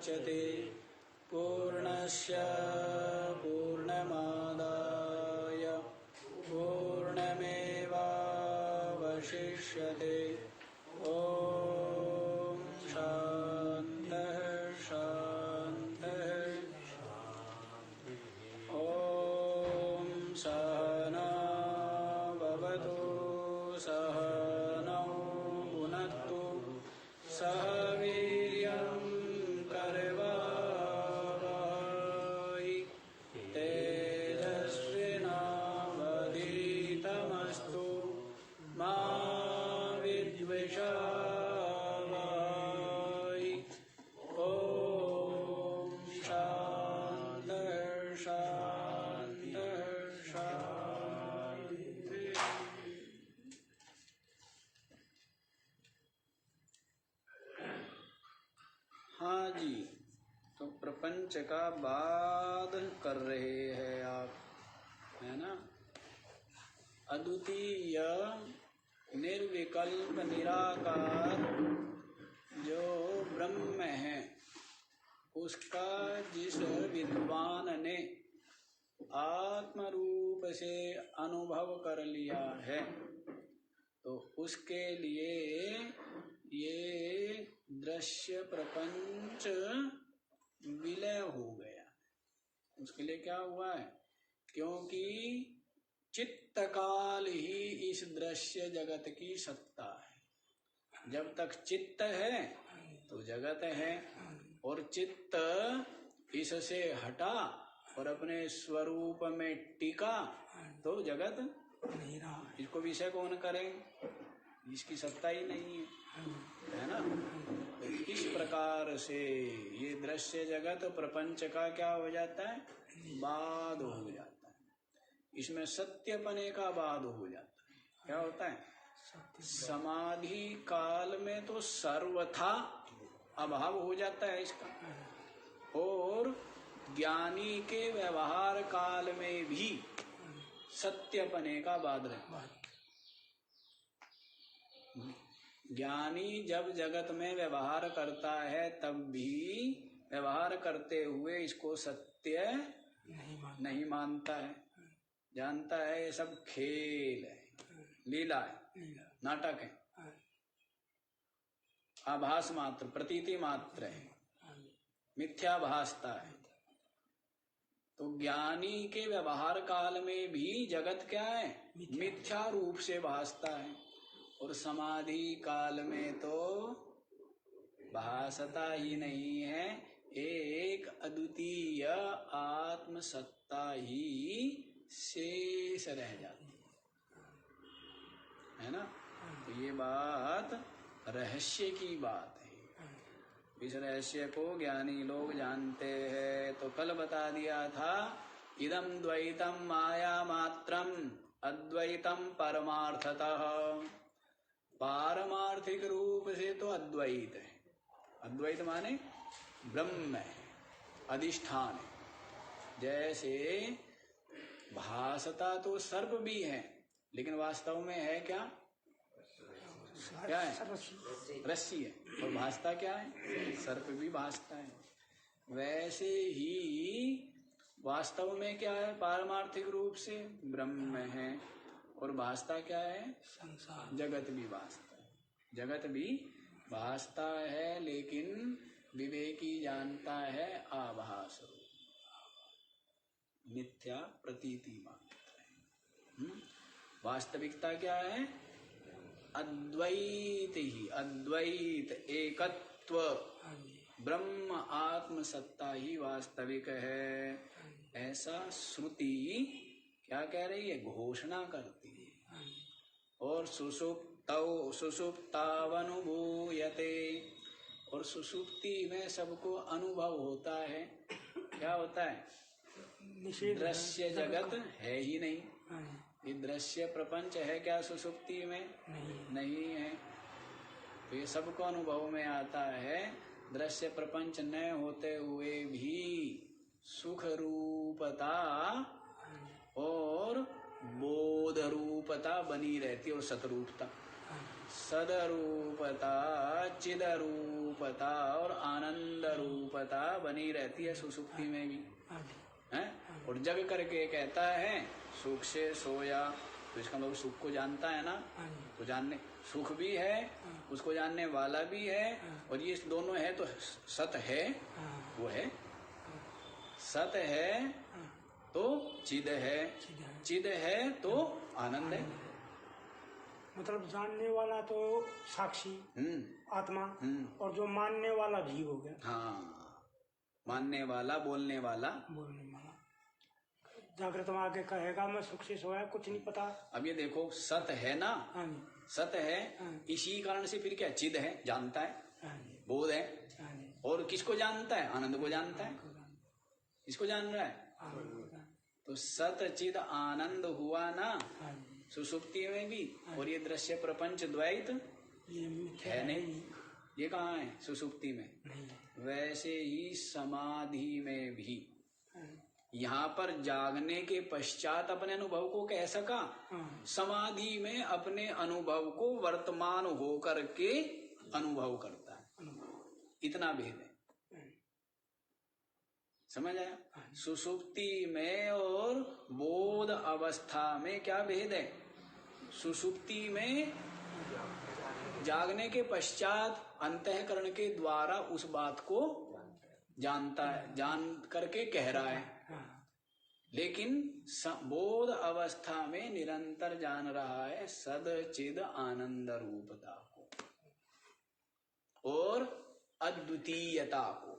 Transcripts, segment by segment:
मुच्यते पूर्णस्य पूर्णमादाय पूर्णमेवावशिष्यते। ॐ शान्तः शान्तः। ॐ सहना भवतु सहनौ भुनक्तु सह वीर्यं करवावहै तेजस्विनावधीतमस्तु मा विद्विषावहै। ॐ शान्तः शान्तः शान्तिः। हाँ जी, तो प्रपंच का वाद कर रहे हैं आप, है ना। अद्वितीय निर्विकल्प निराकार जो ब्रह्म है, उसका जिस विद्वान ने आत्म रूप से अनुभव कर लिया है, तो उसके लिए ये दृश्य प्रपंच विलय हो गया। उसके लिए क्या हुआ है? क्योंकि चित्त काल ही इस दृश्य जगत की सत्ता है। जब तक चित्त है तो जगत है, और चित्त इससे हटा और अपने स्वरूप में टिका तो जगत नहीं रहा। इसको विषय कौन करे? इसकी सत्ता ही नहीं है ना। तो इस प्रकार से ये दृश्य जगत प्रपंच का क्या हो जाता है? बाद हो जाता है। इसमें सत्यपने का बाद हो जाता है। क्या होता है? समाधि काल में तो सर्वथा अभाव हो जाता है इसका, और ज्ञानी के व्यवहार काल में भी सत्यपने का बाद रहता है। ज्ञानी जब जगत में व्यवहार करता है तब भी व्यवहार करते हुए इसको सत्य नहीं मानता है, जानता है ये सब खेल है, लीला है, नाटक है, आभास मात्र, प्रतीति मात्र है, मिथ्या भासता है। तो ज्ञानी के व्यवहार काल में भी जगत क्या है? मिथ्या रूप से भासता है, और समाधि काल में तो भासता ही नहीं है, एक अद्वितीय आत्म सत्ता ही शेष रह जाती है ना। तो ये बात रहस्य की बात है। इस रहस्य को ज्ञानी लोग जानते हैं। तो कल बता दिया था, इदं द्वैतम माया मात्रम अद्वैतम परमार्थतः। पारमार्थिक रूप से तो अद्वैत है। अद्वैत माने ब्रह्म है, अधिष्ठान है। जैसे भासता तो सर्प भी है, लेकिन वास्तव में है क्या? क्या है? रस्सी है। और भासता क्या है? सर्प भी भासता है। वैसे ही वास्तव में क्या है? पारमार्थिक रूप से ब्रह्म है, और भासता क्या है? संसार। जगत भी भासता है, जगत भी भासता है, लेकिन विवेकी जानता है आभास रूप, मिथ्या प्रतीति मात्र है। वास्तविकता क्या है? अद्वैत ही, अद्वैत एकत्व, ब्रह्म आत्म सत्ता ही वास्तविक है। ऐसा श्रुति क्या कह रही है? घोषणा करती है। और सुषुप्तावनुभूयते, और सुषुप्ति में सबको अनुभव होता है। क्या होता है? दृश्य जगत है ही नहीं। ये दृश्य प्रपंच है क्या सुषुप्ति में? नहीं है। तो ये सबको अनुभव में आता है। दृश्य प्रपंच न होते हुए भी सुख रूपता और बोध रूपता बनी रहती है, और सतरूपता। सदरूपता, चिदरूपता और आनंद रूपता बनी रहती है सुसुप्ति में भी है। और जग करके कहता है सुख से सोया, तो इसका मतलब सुख को जानता है ना, तो जानने सुख भी है, उसको जानने वाला भी है, और ये दोनों है तो सत है, वो है सत है तो चिद है, चिद है तो आनंद है। मतलब जानने वाला तो साक्षी आत्मा, और जो मानने वाला भी हो गया। हाँ, मानने वाला, बोलने वाला। जागृत में आके कहेगा मैं सुख से सोया, कुछ नहीं पता। अब ये देखो सत है ना, सत है, इसी कारण से फिर क्या चिद है, जानता है, बोध है। और किसको जानता है? आनंद को जानता है। किसको जान रहा है? तो सत चिद आनंद हुआ ना सुसुप्ति में भी। और ये दृश्य प्रपंच द्वैत है नहीं, ये कहाँ है? सुसुप्ति में। वैसे ही समाधि में भी यहाँ पर जागने के पश्चात अपने अनुभव को कह सका, समाधि में अपने अनुभव को वर्तमान होकर के अनुभव करता है। इतना भेद है, समझ आया? सुसुप्ति में और बोध अवस्था में क्या भेद है? सुसुप्ति में जागने के पश्चात अंतःकरण के द्वारा उस बात को जानता है, जान करके कह रहा है, लेकिन बोध अवस्था में निरंतर जान रहा है सद चिद आनंद रूपता को और अद्वितीयता को।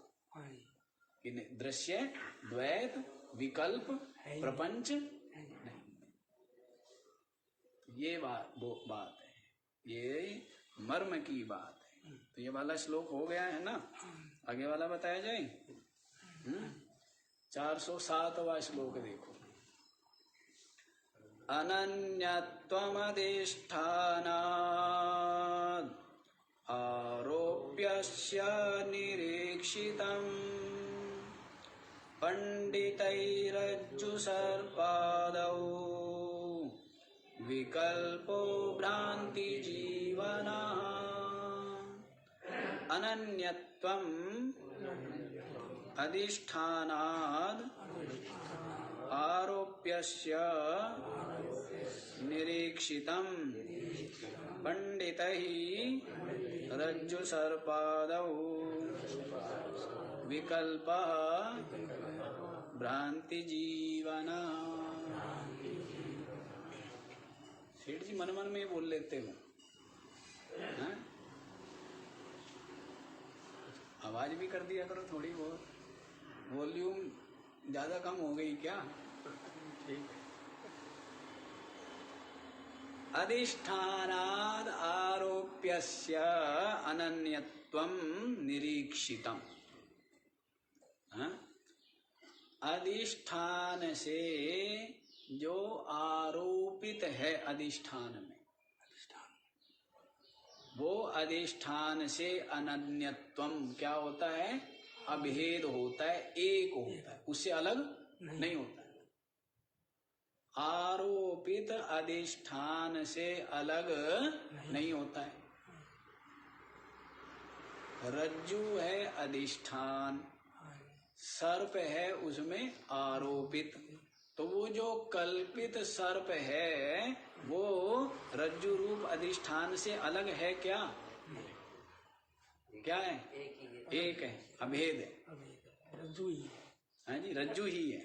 दृश्य द्वैत विकल्प प्रपंच नहीं। ये बात है, ये मर्म की बात है। तो ये वाला श्लोक हो गया है ना, आगे वाला बताया जाए। 407वां श्लोक देखो। अनन्यत्वमधिष्ठानाद् आरोप्यस्य निरीक्षितम् पंडितैरज्जुसर्पादौ विकल्पो भ्रान्तिजीवनः। अनन्यत्वम् अधिष्ठानाद् आरोप्यस्य निरीक्षितम् पंडितैः रज्जुसर्पादौ विकल्पः भ्रांति जीवना। सेठ जी मन मन में बोल लेते हो, आवाज भी कर दिया करो थोड़ी बहुत, वॉल्यूम ज्यादा कम हो गई क्या? ठीक है। अधिष्ठानाद आरोप्यस्य अनन्यत्वं निरीक्षितम्। अधिष्ठान से जो आरोपित है अधिष्ठान में, वो अधिष्ठान से अनन्यत्वम क्या होता है? अभेद होता है, एक होता है, उससे अलग नहीं होता है। आरोपित अधिष्ठान से अलग नहीं होता है। रज्जु है अधिष्ठान, सर्प है उसमें आरोपित, तो वो जो कल्पित सर्प है वो रज्जु रूप अधिष्ठान से अलग है क्या? क्या है? एक है, अभेद है, रज्जु ही है। हाँ जी, रज्जु ही है।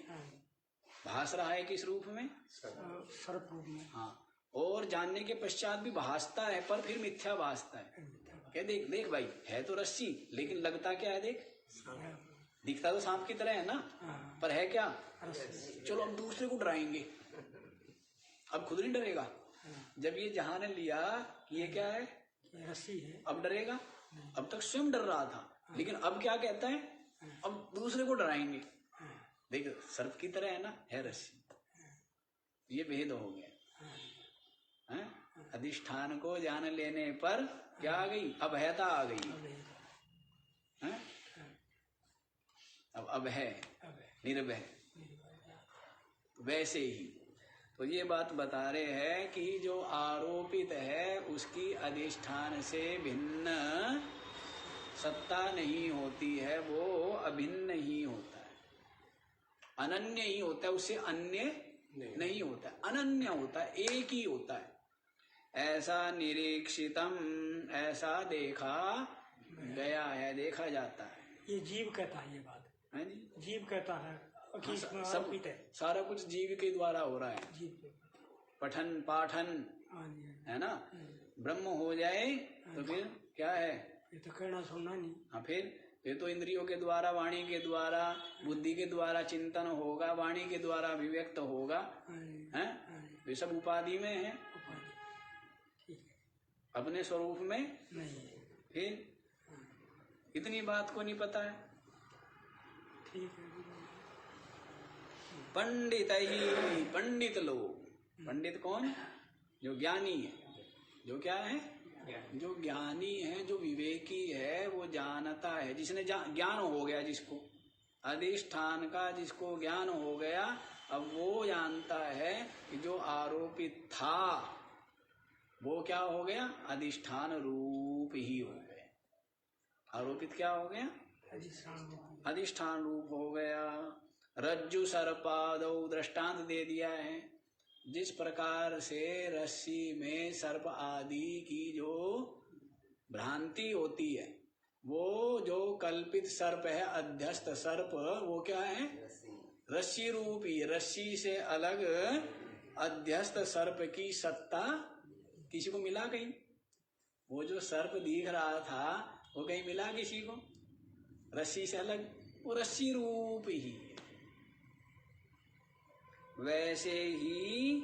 भास रहा है किस रूप में? सर्प रूप में। हाँ, और जानने के पश्चात भी भासता है, पर फिर मिथ्या भासता है। क्या? देख देख भाई, है तो रस्सी, लेकिन लगता क्या है? देख, दिखता तो सांप की तरह है ना, पर है क्या? चलो अब दूसरे को डराएंगे, अब खुद नहीं डरेगा। जब ये जहां ने लिया कि ये क्या है? रस्सी है, अब डरेगा? अब तक स्वयं डर रहा था, लेकिन अब क्या कहता है? अब दूसरे को डराएंगे। देख, सर्प की तरह है ना, है रस्सी। ये भेद हो गया। अधिष्ठान को जान लेने पर क्या आ गई? अभयता आ गई। अब है निर्भय। वैसे ही तो ये बात बता रहे हैं कि जो आरोपित है उसकी अधिष्ठान से भिन्न सत्ता नहीं होती है, वो अभिन्न ही होता है, अनन्य ही होता है, उससे अन्य नहीं होता है, अनन्य होता है, एक ही होता है। ऐसा निरीक्षितम, ऐसा देखा गया है, देखा जाता है। ये जीव कहता है, ये बात है जी, जीव कहता है कि इसमें सब आरोपित है। सारा कुछ जीव के द्वारा हो रहा है, जीव के। पठन पाठन, हाँ जी, है ना। ब्रह्म हो जाए तो फिर क्या है, ये तो कहना सुनना नहीं। हाँ, फिर तो इंद्रियों के द्वारा, वाणी के द्वारा, बुद्धि के द्वारा चिंतन होगा, वाणी के द्वारा अभिव्यक्त होगा, है। वे सब उपाधि में है, अपने स्वरूप में नहीं। फिर इतनी बात को नहीं पता है। ठीक है। पंडित ही, पंडित लोग, पंडित कौन, जो ज्ञानी है, जो क्या है, जो ज्ञानी है, जो विवेकी है, वो जानता है, जिसने ज्ञान हो गया, जिसको अधिष्ठान का जिसको ज्ञान हो गया, अब वो जानता है कि जो आरोपित था वो क्या हो गया, अधिष्ठान रूप ही हो गया। आरोपित क्या हो गया, अधिष्ठान रूप हो गया। रज्जु सर्पादौ दृष्टांत दे दिया है, जिस प्रकार से रस्सी में सर्प आदि की जो भ्रांति होती है, वो जो कल्पित सर्प है, अध्यस्त सर्प, वो क्या है, रस्सी रूपी, रस्सी से अलग अध्यस्त सर्प की सत्ता किसी को मिला कहीं? वो जो सर्प दिख रहा था वो कहीं मिला किसी को? रस्सी से अलग, वो रस्सी रूप ही है। वैसे ही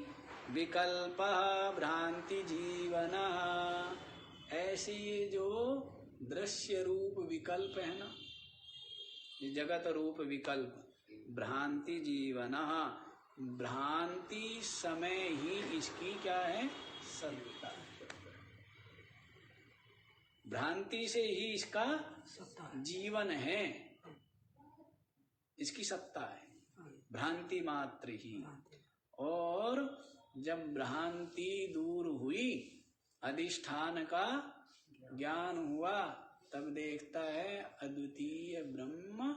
विकल्प भ्रांति जीवन, ऐसे ये जो दृश्य रूप विकल्प है ना, ये जगत रूप विकल्प, भ्रांति जीवन, भ्रांति समय ही इसकी क्या है, सत्ता। भ्रांति से ही इसका जीवन है, इसकी सत्ता है, भ्रांति मात्र ही। और जब भ्रांति दूर हुई, अधिष्ठान का ज्ञान हुआ, तब देखता है अद्वितीय ब्रह्म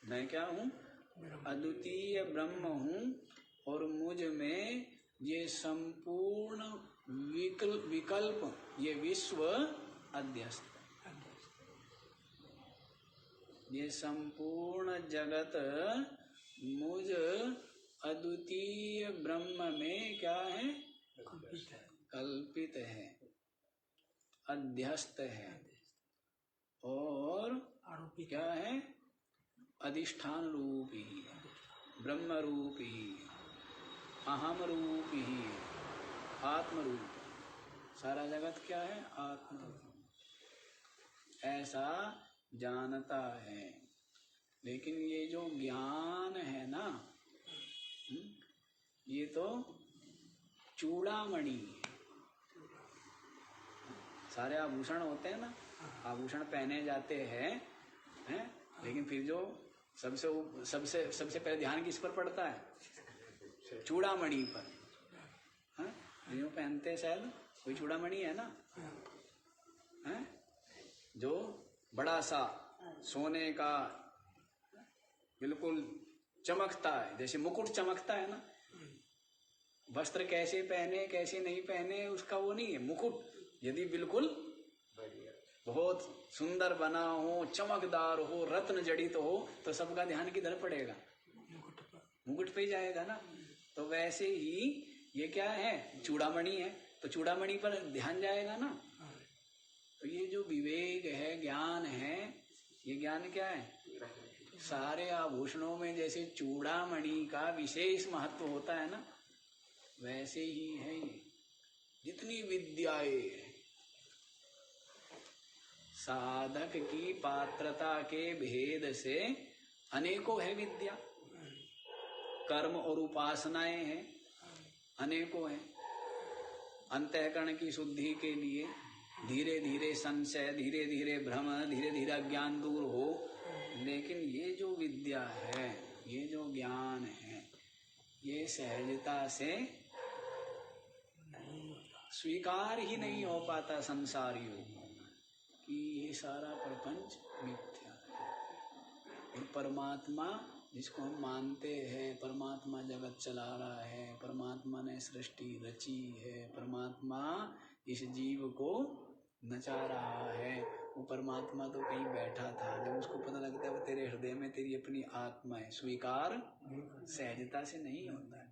मैं क्या हूँ, अद्वितीय ब्रह्म हूँ, और मुझ में ये संपूर्ण विकल्प, ये विश्व अध्यस्त, ये संपूर्ण जगत मुझ अद्वितीय ब्रह्म में क्या है, कल्पित है, अध्यस्त है, और क्या है, अधिष्ठान रूप ही, ब्रह्म रूप ही, अहम रूप ही, आत्म रूप। सारा जगत क्या है, आत्म रूप, ऐसा जानता है। लेकिन ये जो ज्ञान है ना, ये तो चूड़ामणि है। सारे आभूषण होते हैं ना, आभूषण पहने जाते हैं, लेकिन फिर जो सबसे पहले ध्यान किस पर पड़ता है, चूड़ामणि पर। जो पहनते शायद कोई चूड़ामणि है ना, जो बड़ा सा सोने का बिल्कुल चमकता है, जैसे मुकुट चमकता है ना। वस्त्र कैसे पहने कैसे नहीं पहने उसका वो नहीं है, मुकुट यदि बिल्कुल बहुत सुंदर बना हो, चमकदार हो, रत्न जड़ित हो, तो सबका ध्यान किधर पड़ेगा, मुकुट पे ही जाएगा ना। तो वैसे ही ये क्या है, चूड़ामणि है, तो चूड़ामणि पर ध्यान जाएगा ना। तो ये जो विवेक है, ज्ञान है, ये ज्ञान क्या है, सारे आभूषणों में जैसे चूड़ामणि का विशेष महत्व होता है ना, वैसे ही है ये। जितनी विद्याएं, साधक की पात्रता के भेद से अनेकों है विद्या, कर्म और उपासनाएं हैं, अनेकों हैं। अंतःकरण की शुद्धि के लिए धीरे धीरे संशय, धीरे धीरे भ्रम, धीरे धीरे ज्ञान दूर हो। लेकिन ये जो विद्या है, ये जो ज्ञान ये सहजता से स्वीकार ही नहीं हो पाता संसारियों कि ये सारा प्रपंच मिथ्या है। और परमात्मा जिसको हम मानते हैं, परमात्मा जगत चला रहा है, परमात्मा ने सृष्टि रची है, परमात्मा इस जीव को नचा रहा है, वो परमात्मा तो कहीं बैठा था। जब उसको पता लगता है वो तेरे हृदय में तेरी अपनी आत्मा है, स्वीकार सहजता से नहीं होता है।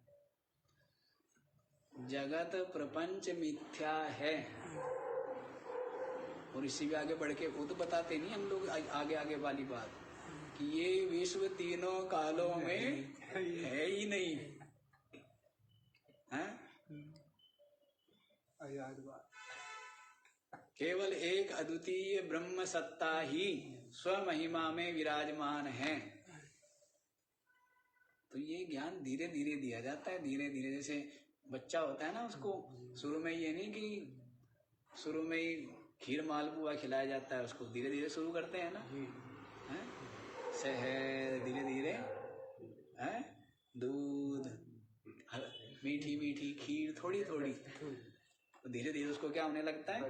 जगत प्रपंच मिथ्या है। और इसी भी आगे बढ़ के वो तो बताते नहीं हम लोग आगे आगे वाली बात कि ये विश्व तीनों कालों में है ही नहीं है? केवल एक अद्वितीय ब्रह्म सत्ता ही स्वमहिमा में विराजमान है। तो ये ज्ञान धीरे धीरे दिया जाता है, धीरे धीरे। जैसे बच्चा होता है ना, उसको शुरू में ये नहीं कि शुरू में ही खीर मालपुआ खिलाया जाता है, उसको धीरे धीरे शुरू करते हैं ना, हैं? शहद धीरे धीरे, हैं? दूध, मीठी मीठी खीर थोड़ी थोड़ी, तो धीरे धीरे उसको क्या होने लगता है,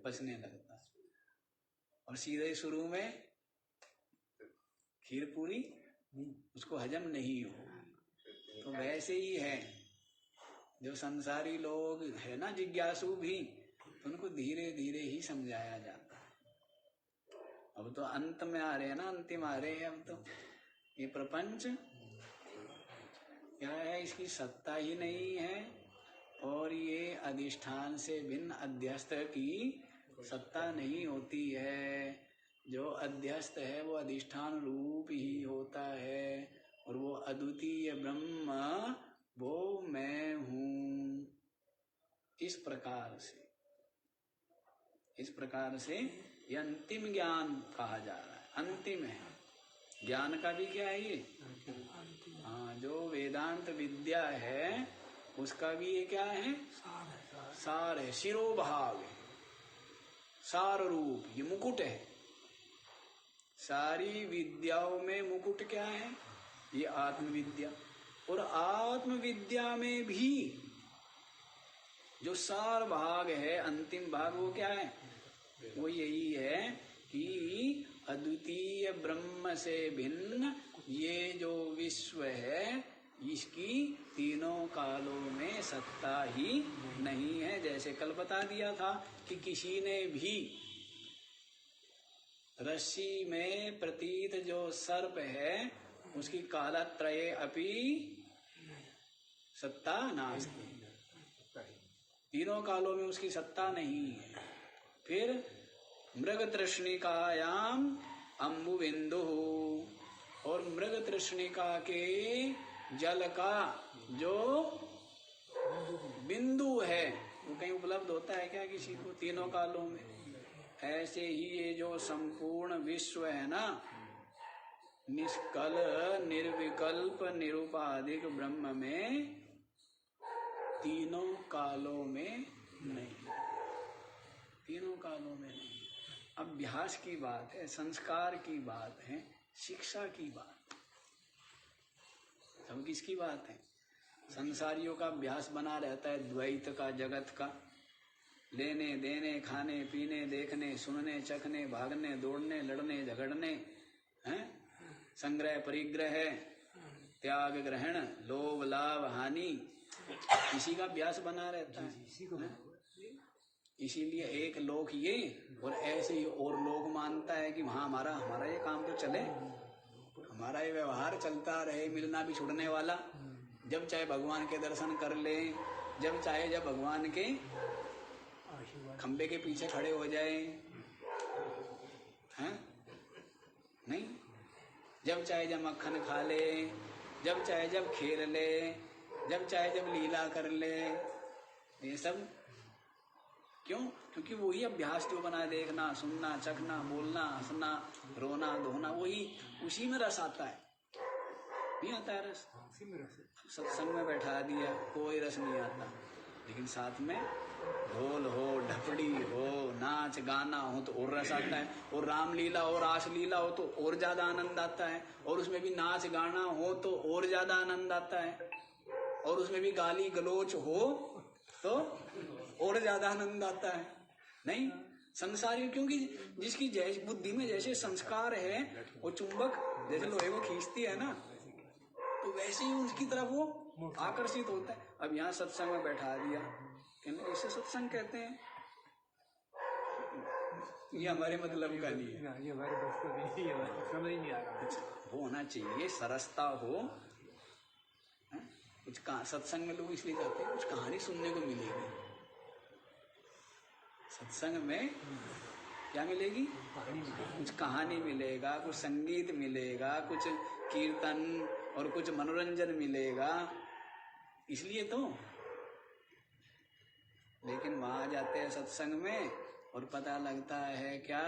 पचने लगता है। और सीधे शुरू में खीर पूरी उसको हजम नहीं हो। तो वैसे ही है जो संसारी लोग है ना, जिज्ञासु भी, तो उनको धीरे धीरे ही समझाया जाता है। अब तो अंत में आ रहे हैं ना, अंतिम आ रहे हैं। अब तो ये प्रपंच क्या है, इसकी सत्ता ही नहीं है, और ये अधिष्ठान से भिन्न अध्यस्त की सत्ता नहीं होती है। जो अध्यस्त है वो अधिष्ठान रूप ही होता है, और वो अद्वितीय ब्रह्म वो मैं हूँ। इस प्रकार से ये अंतिम ज्ञान कहा जा रहा है। अंतिम है ज्ञान का भी क्या है ये, हाँ, जो वेदांत विद्या है उसका भी ये क्या है, सार है, शिरोभाग है, सार रूप, ये मुकुट है। सारी विद्याओं में मुकुट क्या है, ये आत्मविद्या। और आत्मविद्या में भी जो सार भाग है, अंतिम भाग, वो क्या है, वो यही है कि अद्वितीय ब्रह्म से भिन्न ये जो विश्व है, इसकी तीनों कालों में सत्ता ही नहीं है। जैसे कल बता दिया था कि किसी ने भी रस्सी में प्रतीत जो सर्प है उसकी कालत्रये अपि सत्ता नास्ति, तीनों कालों में उसकी सत्ता नहीं है। फिर मृग तृष्णिकायाम अम्बुबिंदु, और मृग तृष्णिका के जल का जो बिंदु है वो कहीं उपलब्ध होता है क्या किसी को, तीनों कालों में? ऐसे ही ये जो संपूर्ण विश्व है ना, निष्कल निर्विकल्प निरुपाधिक ब्रह्म में तीनों कालों में नहीं, तीनों कालों में नहीं। अभ्यास की बात है, संस्कार की बात है, शिक्षा की बात, सब किसकी बात है? संसारियों का अभ्यास बना रहता है द्वैत का, जगत का, लेने देने, खाने पीने, देखने सुनने, चखने, भागने, दौड़ने, लड़ने, झगड़ने, हैं, संग्रह परिग्रह, त्याग ग्रहण, लोभ लाभ हानि, इसी का अभ्यास बना रहता है। इसीलिए एक लोक ये, और ऐसे ही और लोग मानता है कि हाँ हमारा ये काम तो चले, हमारा ये व्यवहार चलता रहे, मिलना भी छुड़ने वाला, जब चाहे भगवान के दर्शन कर ले, जब चाहे जब भगवान के खंबे के पीछे खड़े हो जाए, हैं? नहीं, जब चाहे जब मक्खन खा ले, जब चाहे जब खेल ले, जब चाहे जब लीला कर ले, ये सब क्यों? क्योंकि वही अभ्यास जो बना, देखना, सुनना, चखना, बोलना, हंसना, रोना, धोना, वही, उसी में रस आता है। नहीं आता है रस? सत्संग में बैठा दिया, कोई रस नहीं आता, लेकिन साथ में ढोल हो, ढपड़ी हो, नाच गाना हो तो और रस आता है, और रामलीला हो, रासलीला हो तो और ज्यादा आनंद आता है, और उसमें भी नाच गाना हो तो और ज्यादा आनंद आता है। और उसमें भी गाली गलोच हो तो और ज्यादा आनंद आता है। नहीं, संसारी, क्योंकि जिसकी जैसे बुद्धि में जैसे संस्कार है, वो चुंबक जैसे लोहे को खींचती है ना, तो वैसे ही उसकी तरफ वो आकर्षित होता है। अब यहाँ सत्संग में बैठा दिया, कहने इसे सत्संग कहते हैं, ये हमारे मतलब का नहीं है, ये हमारे बस का भी नहीं है, समझ ही नहीं आ रहा। वो होना चाहिए, सरसता हो। कुछ सत्संग में लोग इसलिए जाते हैं, कुछ कहानी सुनने को मिलेगी। सत्संग में क्या मिलेगी? कुछ कहानी मिलेगा, कुछ संगीत मिलेगा, कुछ कीर्तन और कुछ मनोरंजन मिलेगा, इसलिए तो। लेकिन वहां जाते हैं सत्संग में और पता लगता है क्या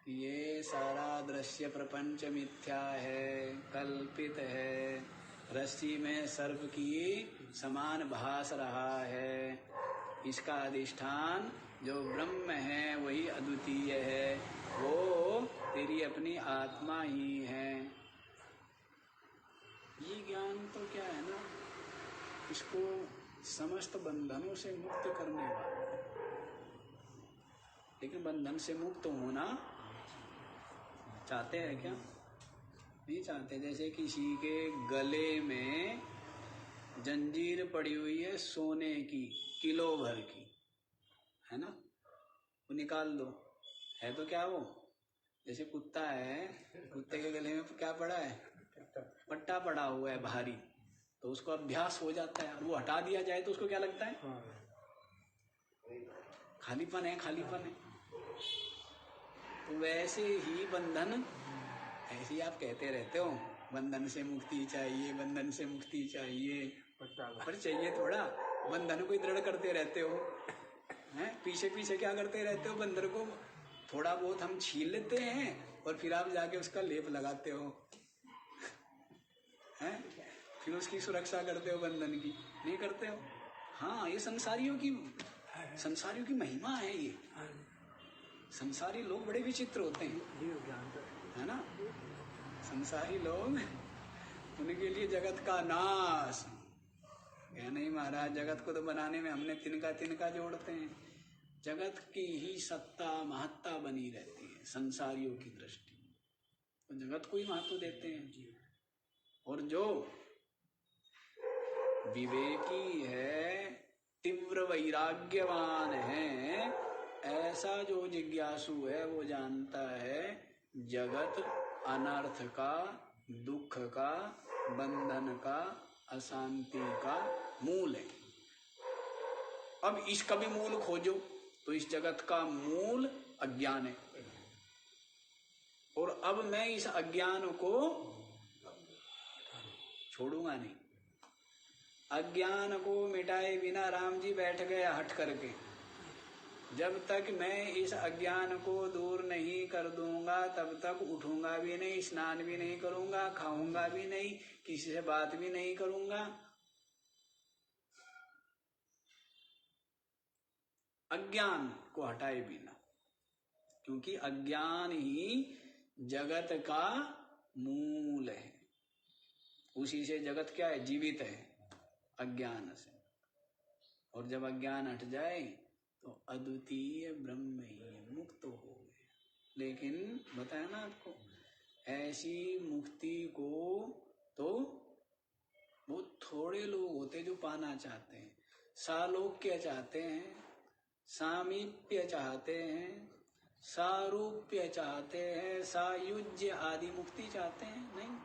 कि ये सारा दृश्य प्रपंच मिथ्या है, कल्पित है, रस्सी में सर्प की समान भास रहा है, इसका अधिष्ठान जो ब्रह्म है वही अद्वितीय है, वो तेरी अपनी आत्मा ही है। ये ज्ञान तो क्या है ना, इसको समस्त बंधनों से मुक्त करने वाला है। लेकिन बंधन से मुक्त होना चाहते हैं क्या? नहीं चाहते। जैसे किसी के गले में जंजीर पड़ी हुई है सोने की, किलो भर की, है ना, वो निकाल दो, है तो क्या वो? जैसे कुत्ता है, कुत्ते के गले में क्या पड़ा है? पट्टा पड़ा हुआ है भारी, तो उसको अभ्यास हो जाता है, और वो हटा दिया जाए तो उसको क्या लगता है? खालीपन है, खालीपन है। तो वैसे ही बंधन, ऐसे ही आप कहते रहते हो बंधन से मुक्ति चाहिए, बंधन से मुक्ति चाहिए, पर चाहिए थोड़ा, बंधन को ही दृढ़ करते रहते हो, हैं? पीछे पीछे क्या करते रहते हो? बंधन को थोड़ा बहुत हम छील लेते हैं और फिर आप जाके उसका लेप लगाते हो, हैं? फिर उसकी सुरक्षा करते हो, बंधन की नहीं करते हो। हाँ, ये संसारियों की महिमा है। ये संसारी लोग बड़े विचित्र होते हैं, है ना। संसारी लोग, उनके लिए जगत का नाश क्या नहीं महाराज, जगत को तो बनाने में हमने तिनका तिनका जोड़ते हैं, जगत की ही सत्ता महत्ता बनी रहती है संसारियों की दृष्टि, तो जगत को ही महत्व देते हैं। और जो विवेकी है, तीव्र वैराग्यवान है, ऐसा जो जिज्ञासु है, वो जानता है जगत अनर्थ का, दुख का, बंधन का, अशांति का मूल है। अब इसका भी मूल खोजो तो इस जगत का मूल अज्ञान है, और अब मैं इस अज्ञान को छोड़ूंगा नहीं। अज्ञान को मिटाए बिना राम जी बैठ गए हट करके, जब तक मैं इस अज्ञान को दूर नहीं कर दूंगा तब तक उठूंगा भी नहीं, स्नान भी नहीं करूंगा, खाऊंगा भी नहीं, किसी से बात भी नहीं करूंगा। अज्ञान को हटाए बिना, क्योंकि अज्ञान ही जगत का मूल है, उसी से जगत क्या है? जीवित है, अज्ञान से। और जब अज्ञान हट जाए तो अद्वितीय ब्रह्म ही मुक्त हो गए। लेकिन बताया ना आपको, ऐसी मुक्ति को तो बहुत थोड़े लोग होते जो पाना चाहते हैं। सालोक्य चाहते हैं, सामीप्य चाहते हैं, सारूप्य चाहते हैं, सायुज्य आदि मुक्ति चाहते हैं। नहीं,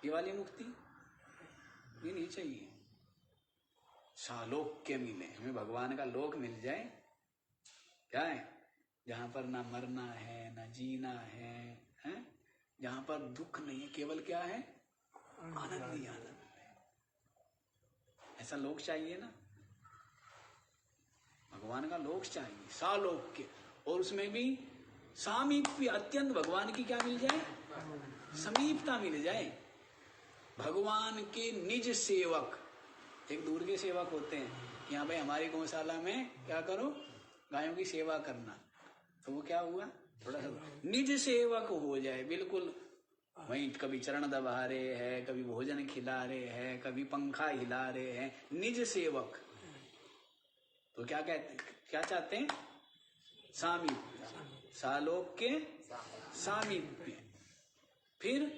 ये वाली मुक्ति ये नहीं चाहिए। सालोक्य मिले, हमें भगवान का लोक मिल जाए, क्या है? जहां पर ना मरना है, ना जीना है, हैं? जहां पर दुख नहीं है, केवल क्या है? आनंद ही आनंद है। ऐसा लोक चाहिए ना, भगवान का लोक चाहिए, सालोक्य। और उसमें भी सामीप्य, अत्यंत भगवान की क्या मिल जाए? समीपता मिल जाए। भगवान के निज सेवक, एक दूर के सेवक होते हैं कि हाँ भाई हमारी गौशाला में क्या करो, गायों की सेवा करना, तो वो क्या हुआ? थोड़ा सा निज सेवक हो जाए, बिल्कुल वहीं कभी चरण दबा रहे हैं, कभी भोजन खिला रहे हैं, कभी पंखा हिला रहे हैं, निज सेवक। तो क्या कहते, क्या चाहते हैं? सामीप्य, सालोक के सामीप्य। फिर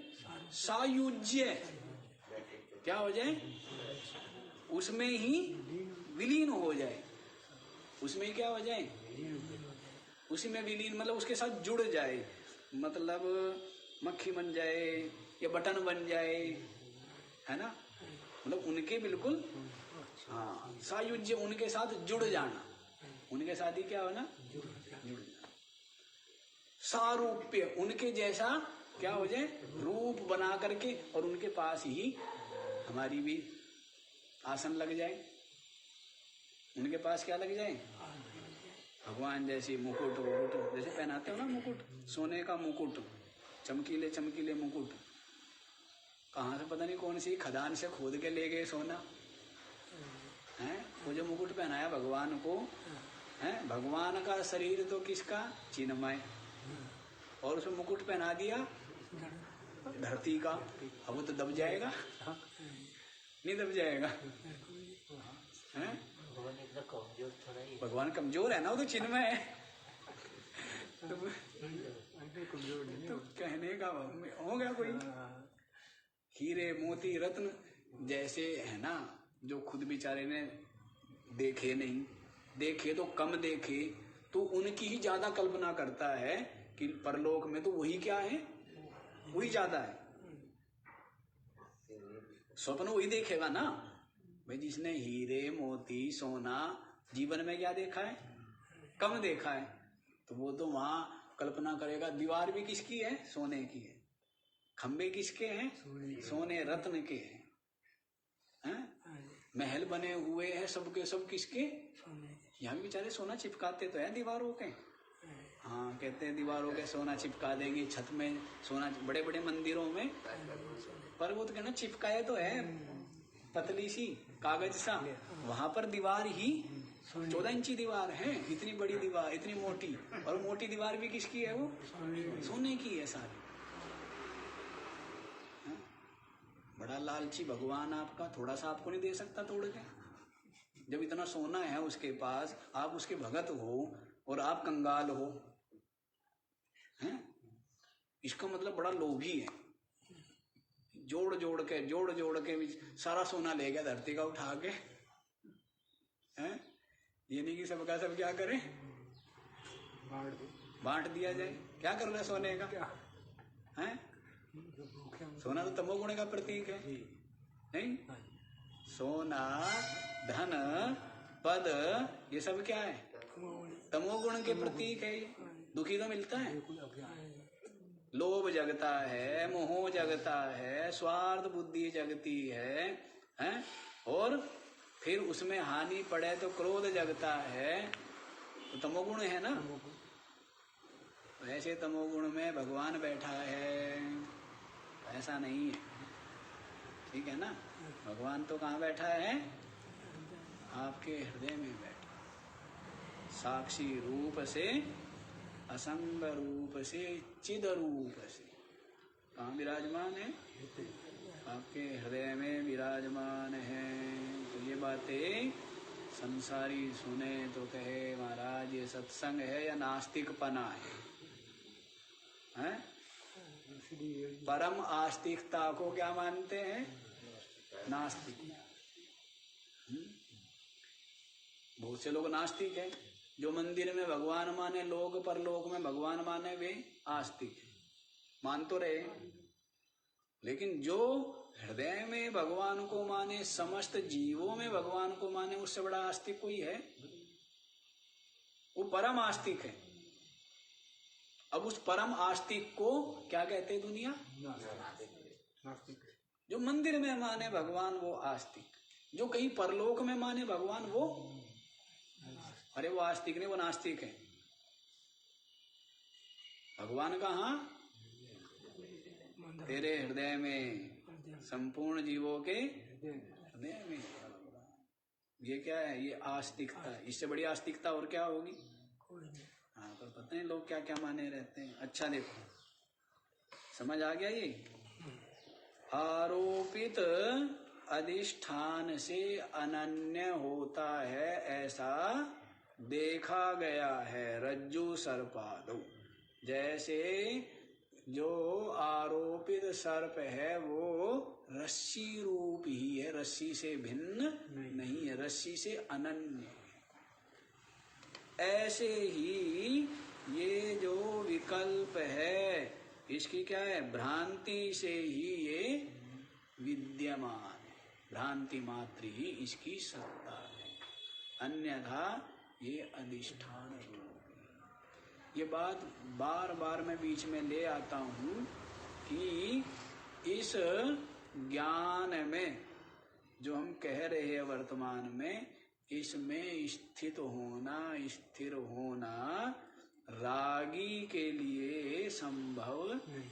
सायुज्य, क्या हो जाए? उसमें ही विलीन हो जाए। उसमें ही क्या हो जाए? उसी में विलीन, मतलब उसके साथ जुड़ जाए, मतलब मक्खी बन जाए या बटन बन जाए, है ना? मतलब उनके बिल्कुल, हाँ, सायुज्य, उनके साथ जुड़ जाना। उनके साथ ही क्या होना? जुड़ जाना। सारूप्य, उनके जैसा क्या हो जाए? रूप बना करके, और उनके पास ही हमारी भी आसन लग जाए। उनके पास क्या लग जाए? भगवान जैसी मुकुट वुकुट जैसे पहनाते हो ना, मुकुट, सोने का मुकुट, चमकीले चमकीले मुकुट, कहाँ से पता नहीं कौन सी खदान से खोद के ले गए सोना, है? वो जो मुकुट पहनाया भगवान को, है? भगवान का शरीर तो किसका? चिन्मय, और उसमें मुकुट पहना दिया धरती का। अब वो तो दब जाएगा, नहीं दब जाएगा, है? भगवान कमजोर है ना, वो तो चिन्मय है। तो कहने का हो गया कोई। हीरे मोती रत्न जैसे है ना, जो खुद बेचारे ने देखे नहीं, देखे तो कम देखे, तो उनकी ही ज्यादा कल्पना करता है कि परलोक में तो वही क्या है? वही ज्यादा है। स्वप्न वही देखेगा ना भाई, जिसने हीरे मोती सोना जीवन में क्या देखा है? कम देखा है, तो वो तो वहां कल्पना करेगा। दीवार भी किसकी है? सोने की है। खंबे किसके हैं? सोने रत्न के हैं। महल बने हुए हैं सबके सब किसके? यहाँ भी बेचारे सोना चिपकाते तो है दीवारों के। हाँ, कहते हैं दीवारों के सोना चिपका देंगे, छत में सोना, बड़े बड़े मंदिरों में। पर वो तो कहना चिपकाए तो है, पतली सी कागज सा, वहां पर दीवार ही 14 इंची दीवार है, इतनी बड़ी दीवार, इतनी मोटी, और मोटी दीवार भी किसकी है? वो सोने की है सारी। बड़ा लालची भगवान आपका, थोड़ा सा आपको नहीं दे सकता तोड़ के? जब इतना सोना है उसके पास, आप उसके भगत हो और आप कंगाल हो, हैं? इसका मतलब बड़ा लोभी है। जोड़ जोड़ के भी सारा सोना ले गया धरती का उठा के, हैं? ये नहीं कि सबका सब क्या करे? बांट दिया जाए। क्या कर रहा है सोने का? हैं? सोना तो तमोगुण का प्रतीक है, नहीं? सोना, धन, पद, ये सब क्या है? तमोगुण के प्रतीक है। दुखी तो मिलता है, लोभ जगता है, मोह जगता है, स्वार्थ बुद्धि जगती है, हैं? और फिर उसमें हानि पड़े तो क्रोध जगता है, तो तमोगुण है ना। वैसे तमोगुण में भगवान बैठा है, ऐसा नहीं है, ठीक है ना? भगवान तो कहाँ बैठा है? आपके हृदय में बैठा, साक्षी रूप से, असंग रूप से, चिद रूप से। कहाँ विराजमान है? आपके हृदय में विराजमान है। तो ये बातें संसारी सुने तो कहे महाराज ये सत्संग है या नास्तिकपना है? परम आस्तिकता को क्या मानते हैं? नास्तिक। बहुत से लोग नास्तिक हैं, जो मंदिर में भगवान माने, लोग परलोक में भगवान माने, वे आस्तिक मान तो रहे, लेकिन जो हृदय में भगवान को माने, समस्त जीवों में भगवान को माने, उससे बड़ा आस्तिक कोई है? वो परम आस्तिक है। अब उस परम आस्तिक को क्या कहते हैं दुनिया? जो मंदिर में माने भगवान वो आस्तिक, जो कहीं परलोक में माने भगवान वो, अरे वो आस्तिक नहीं, वो नास्तिक है। भगवान कहाँ? तेरे हृदय में, संपूर्ण जीवों के हृदय में। ये क्या है? ये आस्तिकता। इससे बड़ी आस्तिकता और क्या होगी? हाँ, पर पता नहीं लोग क्या क्या माने रहते हैं। अच्छा देखो, समझ आ गया ये? आरोपित अधिष्ठान से अनन्य होता है ऐसा देखा गया है रज्जु सर्पादौ। जैसे जो आरोपित सर्प है वो रस्सी रूप ही है, रस्सी से भिन्न नहीं है, रस्सी से अनन्य है। ऐसे ही ये जो विकल्प है इसकी क्या है? भ्रांति से ही ये विद्यमान है, भ्रांति मात्र ही इसकी सत्ता है, अन्यथा ये अधिष्ठान रूप है। ये बात बार बार मैं बीच में ले आता हूँ कि इस ज्ञान में जो हम कह रहे हैं वर्तमान में, इसमें स्थित होना, स्थिर होना रागी के लिए संभव नहीं।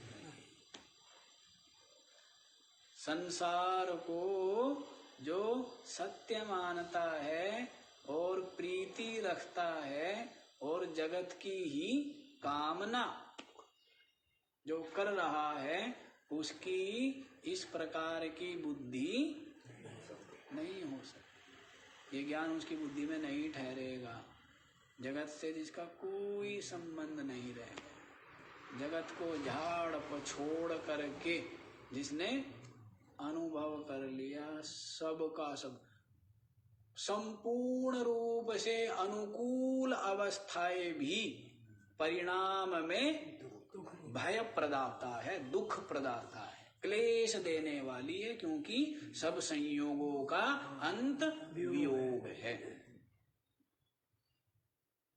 संसार को जो सत्य मानता है और प्रीति रखता है और जगत की ही कामना जो कर रहा है, उसकी इस प्रकार की बुद्धि नहीं हो सकती। ये ज्ञान उसकी बुद्धि में नहीं ठहरेगा। जगत से जिसका कोई संबंध नहीं रहेगा, जगत को झाड़ पछोड़ करके जिसने अनुभव कर लिया सबका सब, संपूर्ण रूप से अनुकूल अवस्थाएं भी परिणाम में भय प्रदाता है, दुख प्रदाता है, क्लेश देने वाली है, क्योंकि सब संयोगों का अंत वियोग है।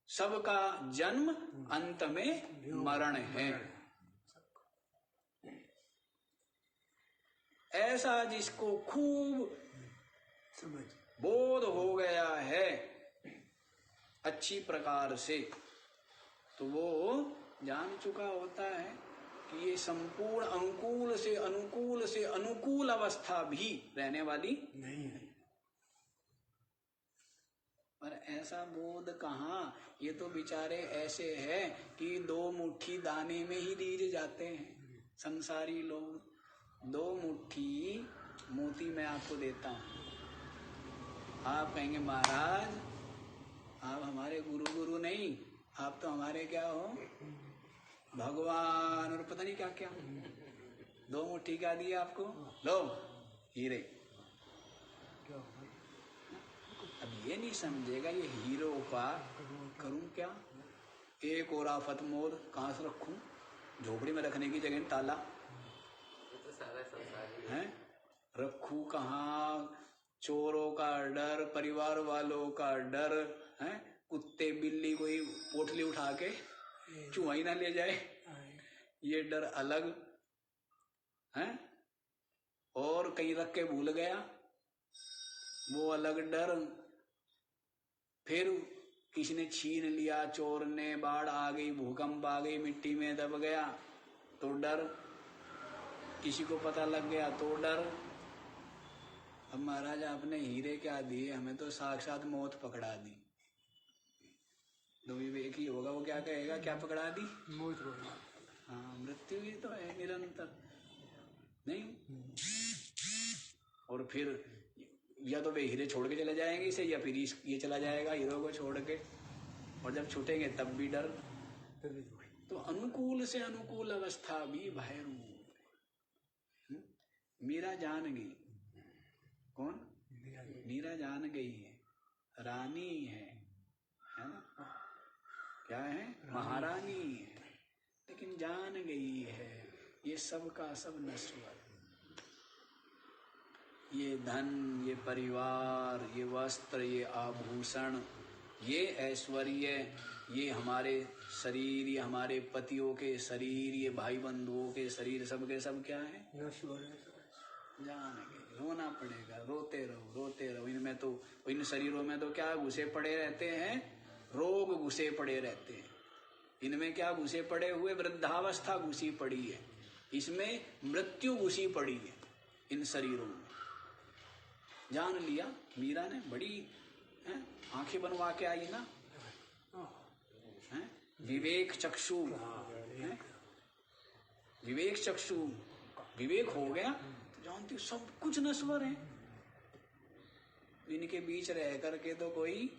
सबका जन्म अंत में मरण है। ऐसा जिसको खूब बोध हो गया है अच्छी प्रकार से, तो वो जान चुका होता है कि ये संपूर्ण अनुकूल से अनुकूल से अनुकूल अवस्था भी रहने वाली नहीं है। पर ऐसा बोध कहाँ? ये तो बेचारे ऐसे हैं कि 2 मुट्ठी दाने में ही रीझ जाते हैं संसारी लोग। 2 मुट्ठी मोती मैं आपको देता हूँ, आप कहेंगे महाराज आप हमारे गुरु नहीं, आप तो हमारे क्या हो? भगवान और पता नहीं क्या क्या। 2 मुट्ठी क्या दिया आपको? लो हीरे। अब ये नहीं समझेगा ये हीरो का करूं क्या? एक और आफत मोर कहाँ से रखूं? झोपड़ी में रखने की जगह ताला है, रखूं कहाँ? चोरों का डर, परिवार वालों का डर है, कुत्ते बिल्ली कोई पोटली उठा के चूहा ही ना ले जाए, ये डर अलग है। और कहीं रख के भूल गया, वो अलग डर। फिर किसी ने छीन लिया, चोर ने, बाढ़ आ गई, भूकंप आ गई, मिट्टी में दब गया तो डर, किसी को पता लग गया तो डर। अब महाराज आपने हीरे क्या दिए, हमें तो साक्षात मौत पकड़ा दी। तो विवेक ही होगा, वो क्या कहेगा? क्या पकड़ा दी? मौत। हाँ, मृत्यु ही तो है निरंतर नहीं। और फिर या तो वे हीरे छोड़ के चले जाएंगे इसे, या फिर ये चला जाएगा हीरो को छोड़ के, और जब छूटेंगे तब भी डर। तो अनुकूल से अनुकूल अवस्था भी भय रूप। मीरा जान गई। कौन? मीरा जान गई है, रानी है ना? क्या है? महारानी है, लेकिन जान गई है ये सब का सब नश्वर। ये धन, ये परिवार, ये वस्त्र, ये आभूषण, ये ऐश्वर्य, ये हमारे शरीर, ये हमारे पतियों के शरीर, ये भाई बंधुओं के शरीर, सब के सब क्या है? जान गए। रोना पड़ेगा, रोते रहो रोते रहो। इनमें तो, इन शरीरों में तो क्या घुसे पड़े रहते हैं? रोग घुसे पड़े रहते हैं। इनमें क्या घुसे पड़े हुए? वृद्धावस्था घुसी पड़ी है, इसमें मृत्यु घुसी पड़ी है इन शरीरों में। जान लिया मीरा ने, बड़ी आंखें बनवा के आई ना, विवेक चक्षु विवेक चक्षु विवेक हो गया तो जानती हो सब कुछ नश्वर है। इनके बीच रह करके तो कोई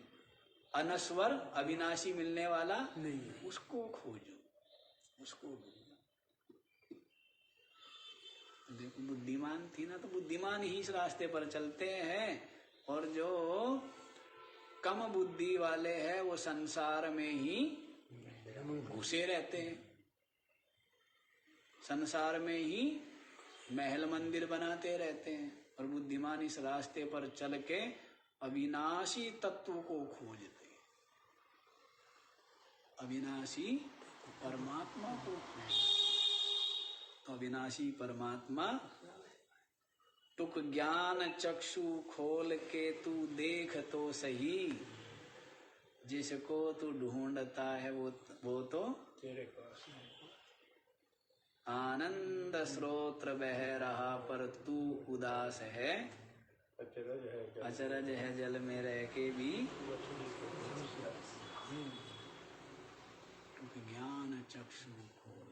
अनश्वर अविनाशी मिलने वाला नहीं, उसको खोजो, उसको ढूंढो। देखो बुद्धिमान थी ना, तो बुद्धिमान ही इस रास्ते पर चलते हैं, और जो कम बुद्धि वाले हैं वो संसार में ही घुसे रहते हैं, संसार में ही महल मंदिर बनाते रहते हैं। और बुद्धिमान इस रास्ते पर चल के अविनाशी तत्व को खोजते हैं, अविनाशी परमात्मा को खोजते। तो अविनाशी परमात्मा तुक ज्ञान चक्षु खोल के तू देख तो सही, जिसको तू ढूंढता है वो तो तेरे पास आनंद स्रोत्र बह रहा पर तू उदास है, अचरज है जल में रह के भी ज्ञान चक्षु खोल।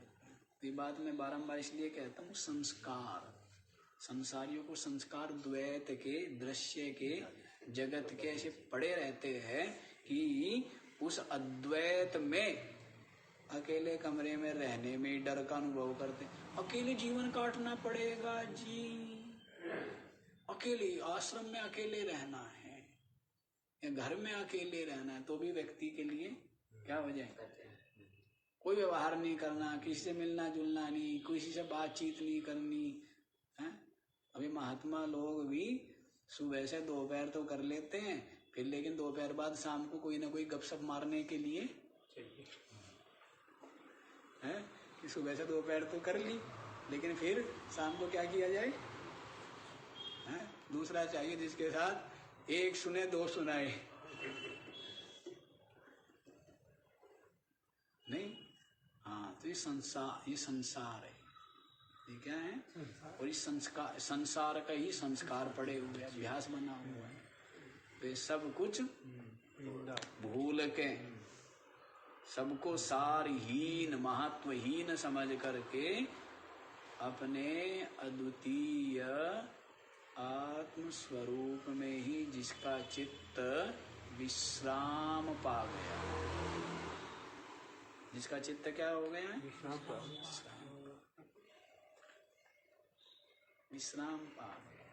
ये बात मैं बारंबार इसलिए कहता हूँ, संस्कार, संसारियों को संस्कार द्वैत के, दृश्य के, जगत के ऐसे पड़े रहते हैं कि उस अद्वैत में अकेले कमरे में रहने में डर का अनुभव करते। अकेले जीवन काटना पड़ेगा जी, अकेले आश्रम में अकेले रहना है या घर में अकेले रहना है, तो भी व्यक्ति के लिए क्या हो जाए, कोई व्यवहार नहीं करना, किसी से मिलना जुलना नहीं, किसी से बातचीत नहीं करनी है। अभी महात्मा लोग भी सुबह से दोपहर तो कर लेते हैं, फिर लेकिन दोपहर बाद शाम को कोई ना कोई गपशप मारने के लिए है कि सुबह से दोपहर तो कर ली, लेकिन फिर शाम को क्या किया जाए, है दूसरा चाहिए जिसके साथ एक सुने दो सुनाए। नहीं, हाँ, तो ये संसार है, ये क्या है, और इस संसार का ही संस्कार पड़े हुए, अभ्यास बना हुआ है। तो ये सब कुछ भूल के, सबको सारहीन महत्वहीन समझ करके अपने अद्वितीय आत्म स्वरूप में ही जिसका चित्त विश्राम पा गया, जिसका चित्त क्या हो गया, विश्राम पा गया।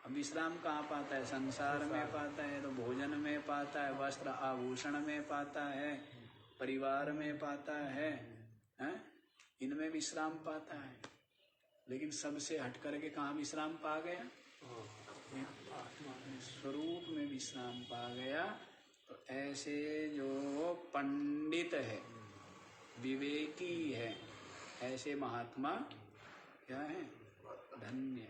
अब विश्राम कहाँ पाता है, संसार में पाता है, तो भोजन में पाता है, वस्त्र आभूषण में पाता है, परिवार में पाता है, इनमें विश्राम पाता है। लेकिन सबसे हट करके कहाँ विश्राम पा गया, स्वरूप में विश्राम पा गया। तो ऐसे जो पंडित है, विवेकी है, ऐसे महात्मा क्या है, धन्य,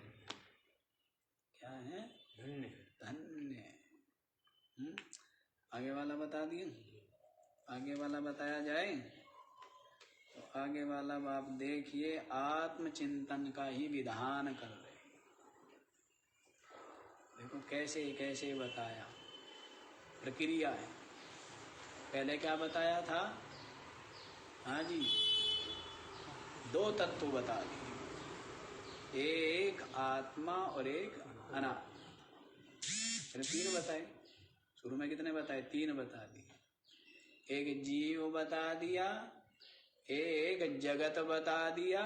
क्या है, धन्य, धन्य। आगे वाला बता दिए, आगे वाला बताया जाए तो आगे वाला आप देखिए, आत्मचिंतन का ही विधान कर रहे हैं। देखो कैसे कैसे बताया, प्रक्रिया है। पहले क्या बताया था, हाँ जी, दो तत्व बता दिए, एक आत्मा और एक अनात्मा। फिर तीन बताए, शुरू में कितने बताए, तीन बता दिए। एक जीव बता दिया, एक जगत बता दिया,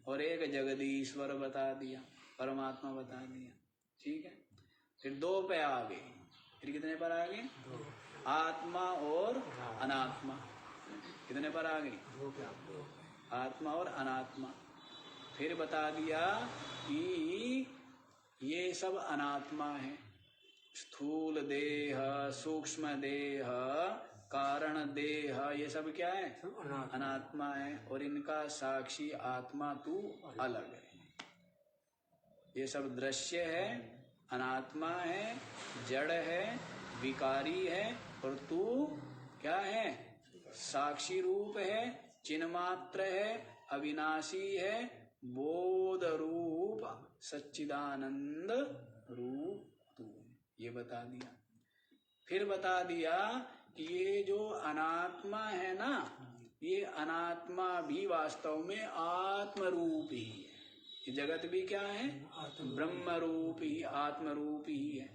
और एक जगदीश्वर बता दिया, परमात्मा बता दिया। ठीक है, फिर दो पे आ गए, फिर कितने पर आ गए, आत्मा और अनात्मा। कितने पर आ गए, आत्मा और अनात्मा। फिर बता दिया कि ये सब अनात्मा है, स्थूल देह, सूक्ष्म देह, कारण देह, ये सब क्या है, अनात्मा है, और इनका साक्षी आत्मा तू अलग है। ये सब दृश्य है, अनात्मा है, जड़ है, विकारी है, और तू क्या है, साक्षी रूप है, चिन्मात्र है, अविनाशी है, बोध रूप, सच्चिदानंद रूप तू। ये बता दिया। फिर बता दिया कि ये जो अनात्मा है ना, ये अनात्मा भी वास्तव में आत्म रूप ही है। ये जगत भी क्या है? ब्रह्म रूप ही, आत्म रूप ही है।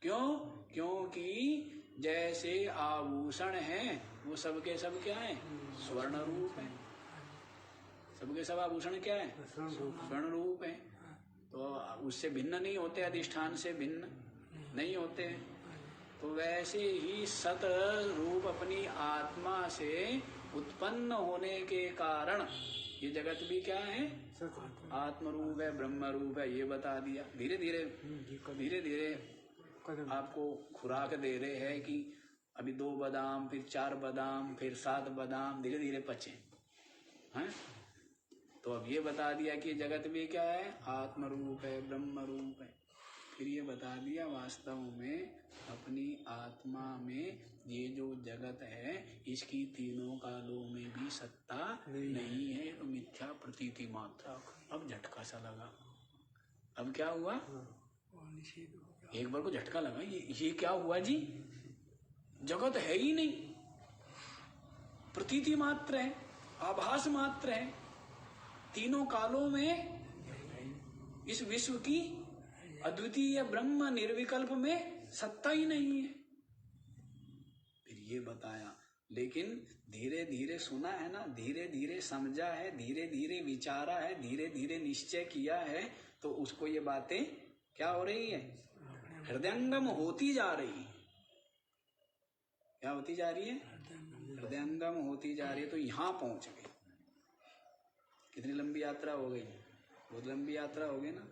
क्यों? क्योंकि जैसे आभूषण है वो सबके सब क्या है? स्वर्ण रूप है। सबके सब आभूषण क्या है? स्वर्ण रूप है। तो उससे भिन्न नहीं होते, अधिष्ठान से भिन्न नहीं होते। तो वैसे ही सत रूप अपनी आत्मा से उत्पन्न होने के कारण ये जगत भी क्या है? आत्म रूप है, ब्रह्म रूप है। ये बता दिया। धीरे धीरे आपको खुराक दे रहे हैं कि अभी 2 बादाम, फिर 4 बादाम, फिर 7 बादाम, धीरे धीरे पचे हैं। तो अब ये बता दिया कि जगत भी क्या है? आत्म रूप है, ब्रह्म रूप है। फिर ये बता दिया वास्तव में अपनी आत्मा में ये जो जगत है इसकी तीनों कालों में भी सत्ता नहीं है, तो मिथ्या प्रतीति मात्र। अब झटका सा लगा। अब क्या हुआ? एक बार को झटका लगा, ये क्या हुआ जी? जगत है ही नहीं, प्रतीति मात्र है, आभास मात्र है। तीनों कालों में इस विश्व की अद्वितीय ब्रह्म निर्विकल्प में सत्ता ही नहीं है। फिर ये बताया, लेकिन धीरे धीरे सुना है ना, धीरे धीरे समझा है, धीरे धीरे विचारा है, धीरे धीरे निश्चय किया है, तो उसको ये बातें क्या हो रही है? हृदयंगम होती जा रही है। क्या होती जा रही है? हृदयंगम होती जा रही है। तो यहां पहुंच गए। कितनी लंबी यात्रा हो गई? बहुत लंबी यात्रा हो गई ना,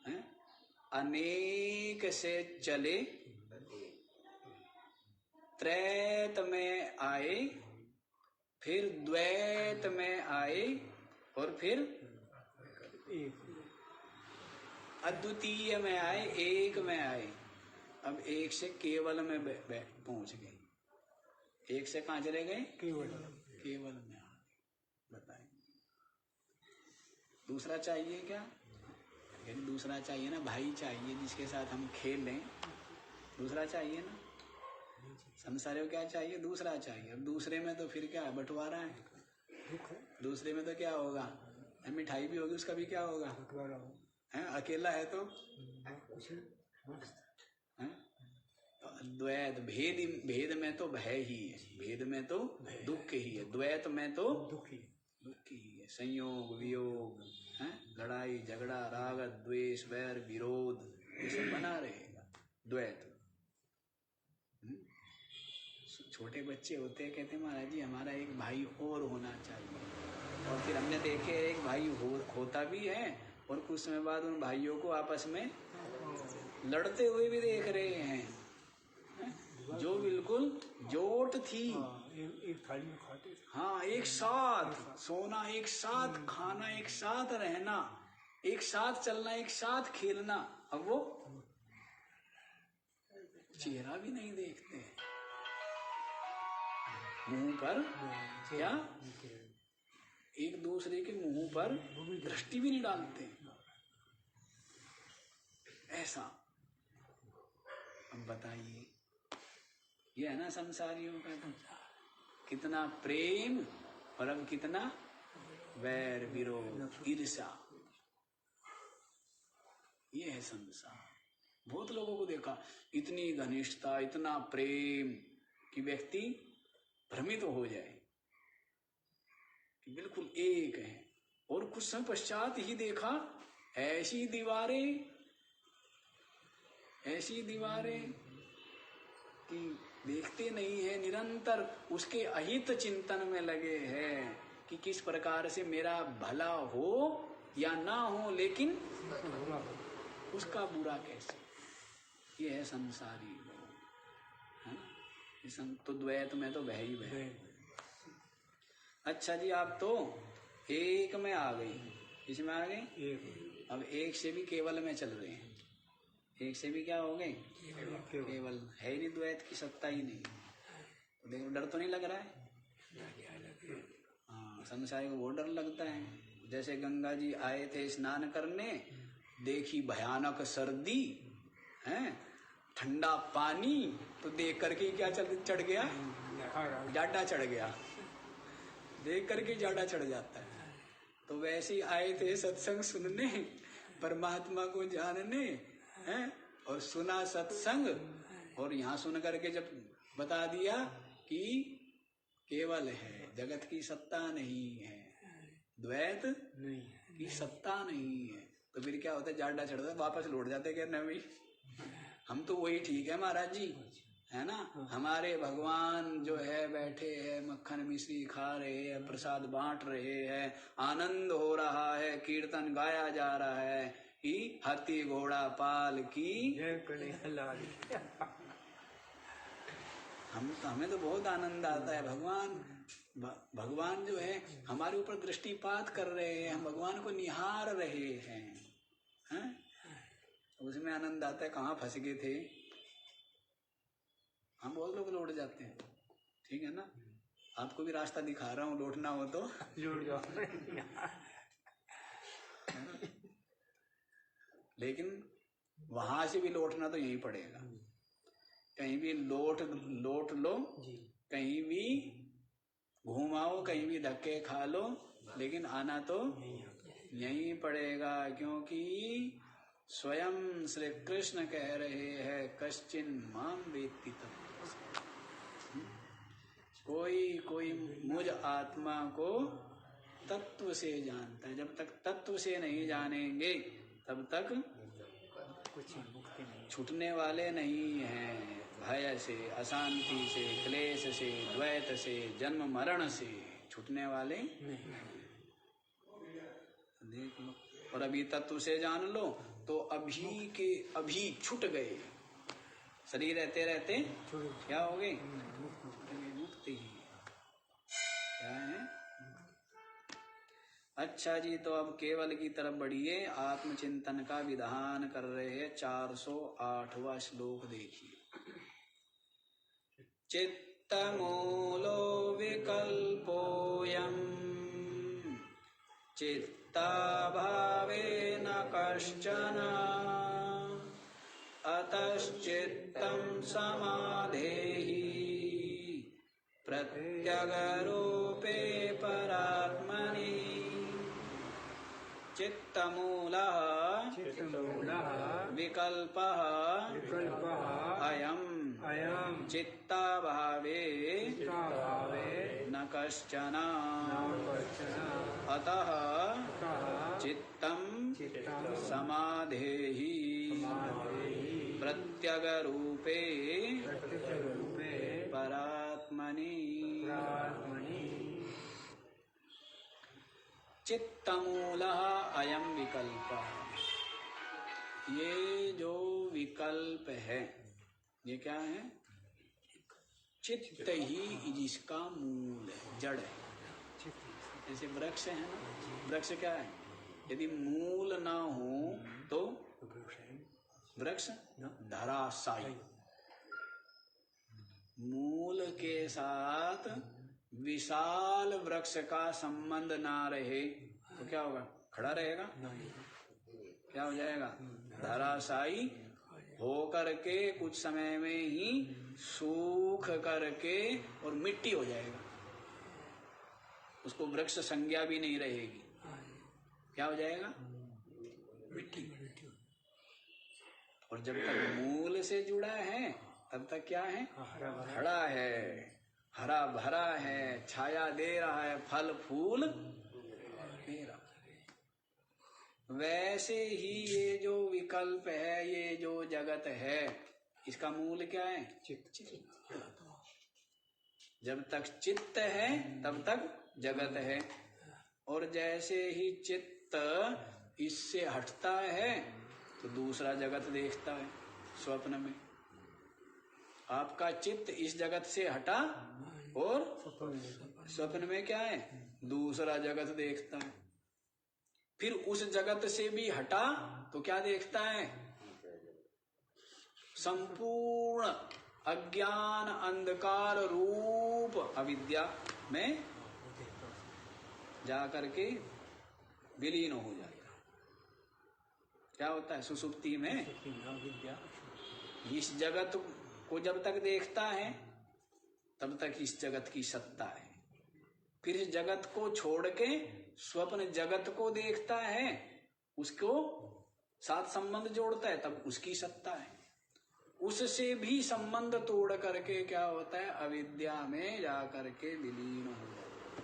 है? अनेक से चले, त्रैत में आए, फिर द्वैत में आए, और फिर अद्वितीय में आए, एक में आए। अब एक से केवल में पहुंच गए। एक से कहां चले गए? केवल में आ गए। बताएं, दूसरा चाहिए क्या? यानी दूसरा चाहिए ना, भाई चाहिए जिसके साथ हम खेल लें। दूसरा चाहिए ना, संसार में क्या चाहिए? दूसरा चाहिए। अब दूसरे में तो फिर क्या है? बंटवारा है। दूसरे में तो क्या होगा? मिठाई भी होगी, उसका भी क्या होगा? है? अकेला है तो द्वैत, भेद में तो भय ही है, भेद में तो दुख ही है, द्वैत में तो दुख ही है। संयोग, वियोग, लड़ाई झगड़ा, राग द्वेष, वैर विरोध, ये सब बना रहेगा द्वैत। छोटे बच्चे होते हैं, कहते महाराज जी हमारा एक भाई और होना चाहिए। और फिर हमने देखे एक भाई होता भी है, और कुछ समय बाद उन भाइयों को आपस में लड़ते हुए भी देख रहे हैं। जो बिल्कुल जोट थी, एक थाली में खाते थे। हाँ, एक साथ सोना, एक साथ खाना, एक साथ रहना, एक साथ चलना, एक साथ खेलना। अब वो चेहरा भी नहीं देखते, मुंह पर क्या, एक दूसरे के मुंह पर दृष्टि भी नहीं डालते। ऐसा। अब बताइए, ये है ना संसारियों का कितना प्रेम और अब कितना वैर विरोध ईर्ष्या। ये है संसार। बहुत लोगों को देखा, इतनी घनिष्ठता, इतना प्रेम कि व्यक्ति भ्रमित हो जाए कि बिल्कुल एक है। और कुछ समय पश्चात ही देखा ऐसी दीवारें कि देखते नहीं है, निरंतर उसके अहित चिंतन में लगे हैं कि किस प्रकार से मेरा भला हो या ना हो, लेकिन उसका बुरा कैसे। ये है संसारी लोग, है? तो द्वैत में तो बह ही बह। अच्छा जी, आप तो एक में आ गई, इसमें आ गए, अब एक से भी केवल में चल रहे हैं। एक से भी क्या हो गए? केवल है ही नहीं, द्वैत की सत्ता ही नहीं। तो देखो, डर तो नहीं लग रहा है? हाँ, संसारी को बहुत डर लगता है। जैसे गंगा जी आए थे स्नान करने, देखी भयानक सर्दी है, ठंडा पानी, तो देख करके क्या चढ़ गया? जाडा चढ़ गया। देख करके जाड़ा चढ़ जाता है। तो वैसे ही आए थे सत्संग सुनने, परमात्मा को जानने, हैं, और सुना सत्संग, और यहाँ सुन करके जब बता दिया कि केवल है, जगत की सत्ता नहीं है, द्वैत नहीं की सत्ता नहीं है, तो फिर क्या होता है, जाड़ा चढ़ता है, वापस लौट जाते हैं कहने भाई हम तो वही ठीक है महाराज जी, है ना। हमारे भगवान जो है बैठे हैं, मक्खन मिश्री खा रहे हैं, प्रसाद बांट रहे हैं, आनंद हो रहा है, कीर्तन गाया जा रहा है कि हाथी घोड़ा पाल की हमें तो बहुत आनंद आता है। भगवान जो है हमारे ऊपर दृष्टिपात कर रहे हैं, हम भगवान को निहार रहे हैं, उसमें आनंद आता है। कहाँ फंस गए थे हम, बहुत लोग लौट जाते हैं, ठीक है ना। आपको भी रास्ता दिखा रहा हूँ, लौटना हो तो लौट जाओ। लेकिन वहां से भी लौटना तो यहीं पड़ेगा, कहीं भी लौट लो, कहीं भी घुमाओ, कहीं भी धक्के खा लो, लेकिन आना तो यहीं पड़ेगा, क्योंकि स्वयं श्री कृष्ण कह रहे हैं कश्चिन माम वेत्ति तत्त्वम्। कोई मुझ आत्मा को तत्व से जानता है। जब तक तत्व से नहीं जानेंगे तब तक छूटने वाले नहीं हैं। भय से, अशांति से, क्लेश से, द्वैत से, जन्म मरण से छूटने वाले देख लो। और अभी तत्व से जान लो तो अभी के अभी छूट गए, शरीर रहते रहते क्या हो गए, मुक्त ही क्या है। अच्छा जी, तो अब केवल की तरफ बढ़िए। आत्मचिंतन का विधान कर रहे हैं। 408वां श्लोक देखिए। चित्तमूलो विकल्पोऽयम् चित्ताभावेन कश्चन अतश्चित्तं समाधेहि प्रत्यगरूपे परात्मनि। चित्तमूलः विकल्पः अयम् चित्ताभावे न कश्चन अतः चित्तं समाधेहि प्रत्यगरूपे परात्मनि। चित्तमूलः अयं विकल्पः। ये जो विकल्प है ये क्या है, चित्त ही जिसका मूल है, जड़ है। जैसे वृक्ष है ना, वृक्ष क्या है, यदि मूल ना हो तो वृक्ष धराशायी। मूल के साथ विशाल वृक्ष का संबंध ना रहे तो क्या होगा, खड़ा रहेगा, क्या हो जाएगा, धराशायी होकर के कुछ समय में ही सूख करके और मिट्टी हो जाएगा। उसको वृक्ष संज्ञा भी नहीं रहेगी, क्या हो जाएगा, मिट्टी। और जब तक मूल से जुड़ा है तब तक क्या है, खड़ा है, हरा भरा है, छाया दे रहा है, फल फूल दे रहा है। वैसे ही ये जो विकल्प है, ये जो जगत है, इसका मूल क्या है, चित्त। जब तक चित्त है तब तक जगत है। और जैसे ही चित्त इससे हटता है तो दूसरा जगत देखता है। स्वप्न में आपका चित्त इस जगत से हटा और स्वप्न में क्या है, दूसरा जगत देखता है। फिर उस जगत से भी हटा तो क्या देखता है, संपूर्ण अज्ञान अंधकार रूप अविद्या में जाकर के विलीन हो जाएगा। क्या होता है, सुसुप्ति में इस जगत को जब तक देखता है तब तक इस जगत की सत्ता है। फिर इस जगत को छोड़ के स्वप्न जगत को देखता है, उसको साथ संबंध जोड़ता है, तब उसकी सत्ता है। उससे भी संबंध तोड़ करके क्या होता है, अविद्या में जाकर के विलीन हो जाता है।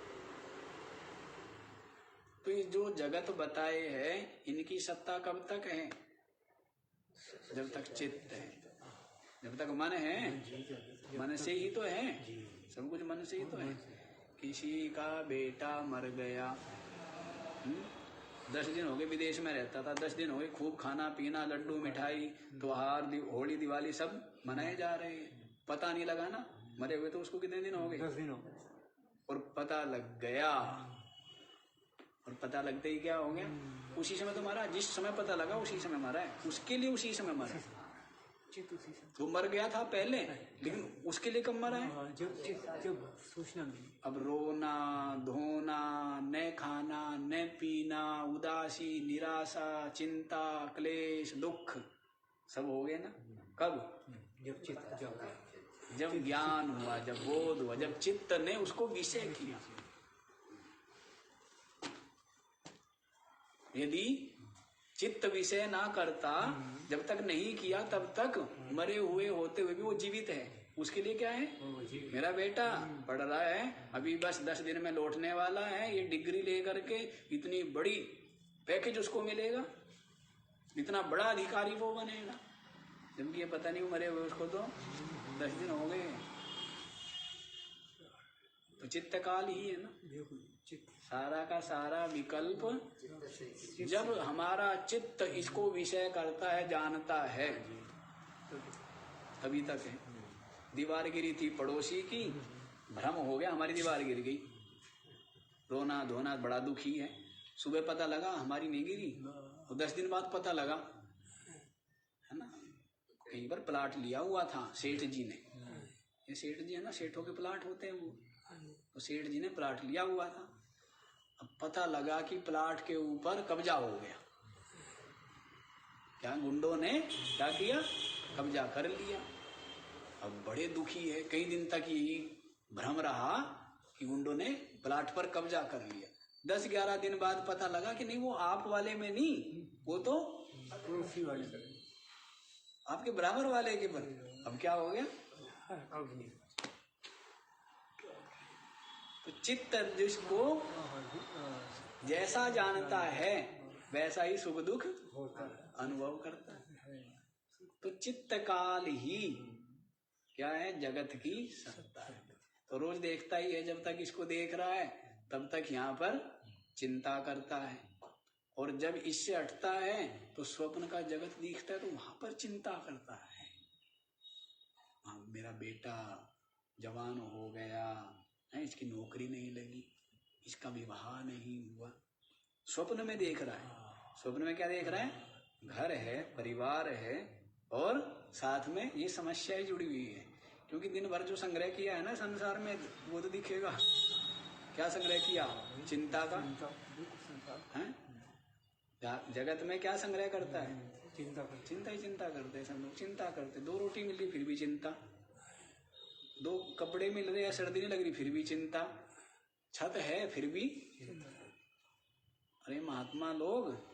तो ये जो जगत बताए हैं, इनकी सत्ता कब तक है? जब तक चित्त है, जब तक मन है। मन से ही तो है, सब कुछ मन से ही तो है। किसी का बेटा मर गया, 10 दिन हो गए विदेश में रहता था, 10 दिन हो गए खूब खाना पीना, लड्डू मिठाई, त्योहार, होली दिवाली सब मनाए जा रहे हैं, पता नहीं लगा ना मरे हुए। तो उसको कितने दिन हो गए? 10 दिन हो गए। और पता लग गया, और पता लगते ही क्या हो गया? उसी समय तो मरा, जिस समय पता लगा उसी समय मरा है, उसके लिए उसी समय मरा है। वो मर गया था पहले, लेकिन उसके लिए कब मरा है? जब सूचना मिली। अब रोना धोना, न खाना न पीना, उदासी निराशा चिंता क्लेश दुख सब हो गए ना। कब? जब चित्त जब ज्ञान हुआ, जब बोध हुआ, जब चित्त ने उसको विषय किया। यदि चित्त विषय ना करता, जब तक नहीं किया, तब तक मरे हुए होते हुए भी वो जीवित है। उसके लिए क्या है? मेरा बेटा पढ़ रहा है, अभी बस 10 दिन में लौटने वाला है, ये डिग्री लेकर के इतनी बड़ी पैकेज उसको मिलेगा, इतना बड़ा अधिकारी वो बनेगा। जबकि ये पता नहीं मरे हुए उसको तो 10 दिन हो गए। तो चित्त काल ही है ना, सारा का सारा विकल्प। जब हमारा चित्त इसको विषय करता है, जानता है, तभी तक है। दीवार गिरी थी पड़ोसी की, भ्रम हो गया हमारी दीवार गिर गई, रोना धोना बड़ा दुखी है। सुबह पता लगा हमारी नहीं गिरी, और 10 दिन बाद पता लगा, है ना। कई बार प्लाट लिया हुआ था सेठ जी ने, ये सेठ जी है ना, सेठों के प्लाट होते हैं वो, तो सेठ जी ने प्लाट लिया हुआ था। अब पता लगा कि प्लाट के ऊपर कब्जा हो गया। क्या गुंडों ने क्या किया? कब्जा कर लिया। अब बड़े दुखी है, कई दिन तक यही भ्रम रहा कि गुंडों ने प्लाट पर कब्जा कर लिया। 10-11 दिन बाद पता लगा कि नहीं, वो आप वाले में नहीं, वो तो पड़ोसी वाले, आपके बराबर वाले के पर। अब क्या हो गया? तो चित्त जिसको जैसा जानता है वैसा ही सुख दुख अनुभव करता है। तो चित्त काल ही क्या है? जगत की सत्ता है। तो रोज देखता ही है, जब तक इसको देख रहा है तब तक यहाँ पर चिंता करता है, और जब इससे हटता है तो स्वप्न का जगत दिखता है, तो वहां पर चिंता करता है। हाँ, मेरा बेटा जवान हो गया है, इसकी नौकरी नहीं लगी, इसका विवाह नहीं हुआ, स्वप्न में देख रहा है। स्वप्न में क्या देख रहा है? घर है, परिवार है, और साथ में ये समस्याएं जुड़ी हुई है। क्योंकि दिन भर जो संग्रह किया है ना संसार में, वो तो दिखेगा। क्या संग्रह किया? चिंता का है। जगत में क्या संग्रह करता है? चिंता ही चिंता करते हैं सब लोग, चिंता करते। 2 रोटी मिल रही फिर भी चिंता, 2 कपड़े मिल रहे हैं, सर्दी नहीं लग रही फिर भी चिंता, छत है फिर भी। अरे महात्मा लोग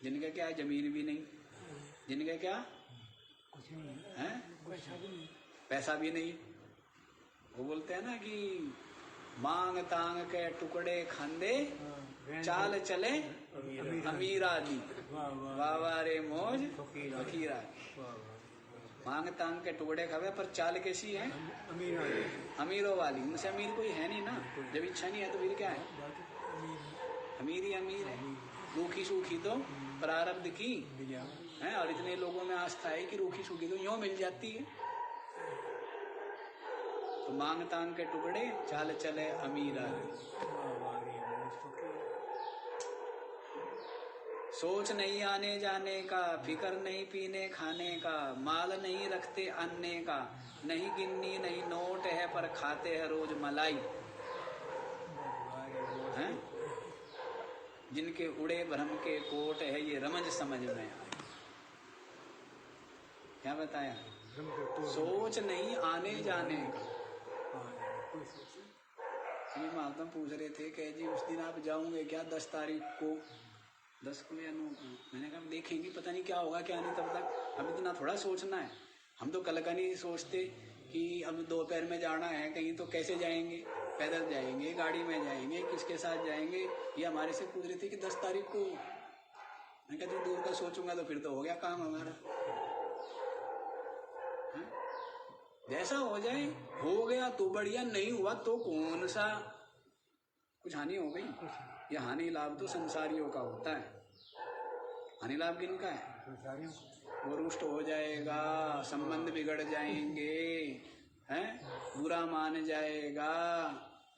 जिनका क्या है, जमीन भी नहीं, जिनका क्या है, पैसा भी नहीं, वो बोलते हैं ना कि मांग तांग के टुकड़े खांदे, चाल चले अमीरा दी, वाह रे मौज फकीरा। मांग तांग के टुकड़े खावे पर चाल कैसी है? अमीरों वाली। उनसे अमीर कोई है नहीं ना, जब इच्छा नहीं है तो फिर क्या है? अमीर ही अमीर है। रूखी सूखी तो प्रारब्ध की है, और इतने लोगों में आस्था है कि रूखी सूखी तो यूं मिल जाती है। तो मांग तांग के टुकड़े चाल चले अमीरा। सोच नहीं आने जाने का, फिकर नहीं पीने खाने का, माल नहीं रखते अन्ने का, नहीं गिन्नी नहीं नोट है पर खाते हैं रोज मलाई। हैं? जिनके उड़े भ्रम के कोट है, ये रमज समझ में आए। क्या बताया? सोच नहीं आने जाने का, अभी महात्मा पूछ रहे थे कि जी उस दिन आप जाओगे क्या 10 तारीख को, 10 को या 9 को? मैंने कहा देखेंगे, पता नहीं क्या होगा क्या नहीं, तब तक अब इतना थोड़ा सोचना है। हम तो कल का नहीं सोचते कि अब दोपहर में जाना है कहीं तो कैसे जाएंगे, पैदल जाएंगे, गाड़ी में जाएंगे, किसके साथ जाएंगे। ये हमारे से पूछ रहे थे कि 10 तारीख को। मैं कहती हूँ दूर का सोचूंगा तो फिर तो हो गया काम हमारा। जैसा हो जाए, हो गया तो बढ़िया, नहीं हुआ तो कौन सा कुछ हानि हो गई। ये हानि लाभ तो संसारियों का होता है। हानि लाभ किनका है? वो रुष्ट हो जाएगा, संबंध बिगड़ जाएंगे, हैं, बुरा मान जाएगा,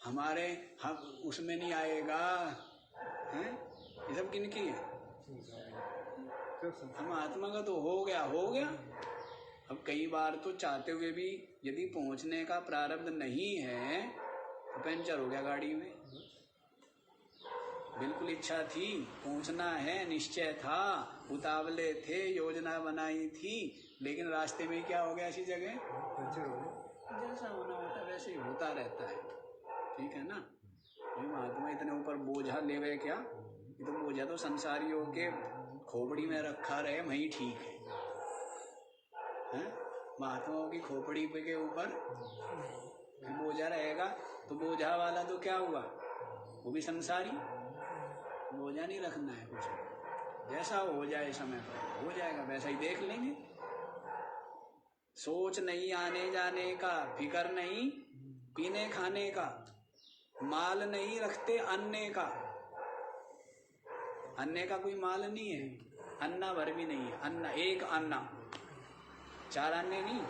हमारे हम उसमें नहीं आएगा, हैं। ये सब किनकी है? हम आत्मा का तो हो गया, हो गया। अब कई बार तो चाहते हुए भी यदि पहुंचने का प्रारब्ध नहीं है तो पंचर हो गया गाड़ी में। बिल्कुल इच्छा थी, पहुंचना है, निश्चय था, उतावले थे, योजना बनाई थी, लेकिन रास्ते में क्या हो गया? ऐसी जगह जैसा होना होता है वैसे ही होता रहता है। ठीक है ना? ये महात्मा इतने ऊपर बोझा ले गए क्या? ये तो बोझा तो संसारियों के खोपड़ी में रखा रहे, वही ठीक है। महात्माओं की खोपड़ी के ऊपर बोझा रहेगा तो बोझा वाला तो क्या हुआ? वो भी संसारी। बोझा नहीं रखना है कुछ, जैसा हो जाए समय पर हो जाएगा, वैसा ही देख लेंगे। सोच नहीं आने जाने का, फिकर नहीं पीने खाने का, माल नहीं रखते अन्ने का। अन्ने का कोई माल नहीं है, अन्ना भर भी नहीं है। अन्ना एक अन्ना, 4 अन्ने नहीं,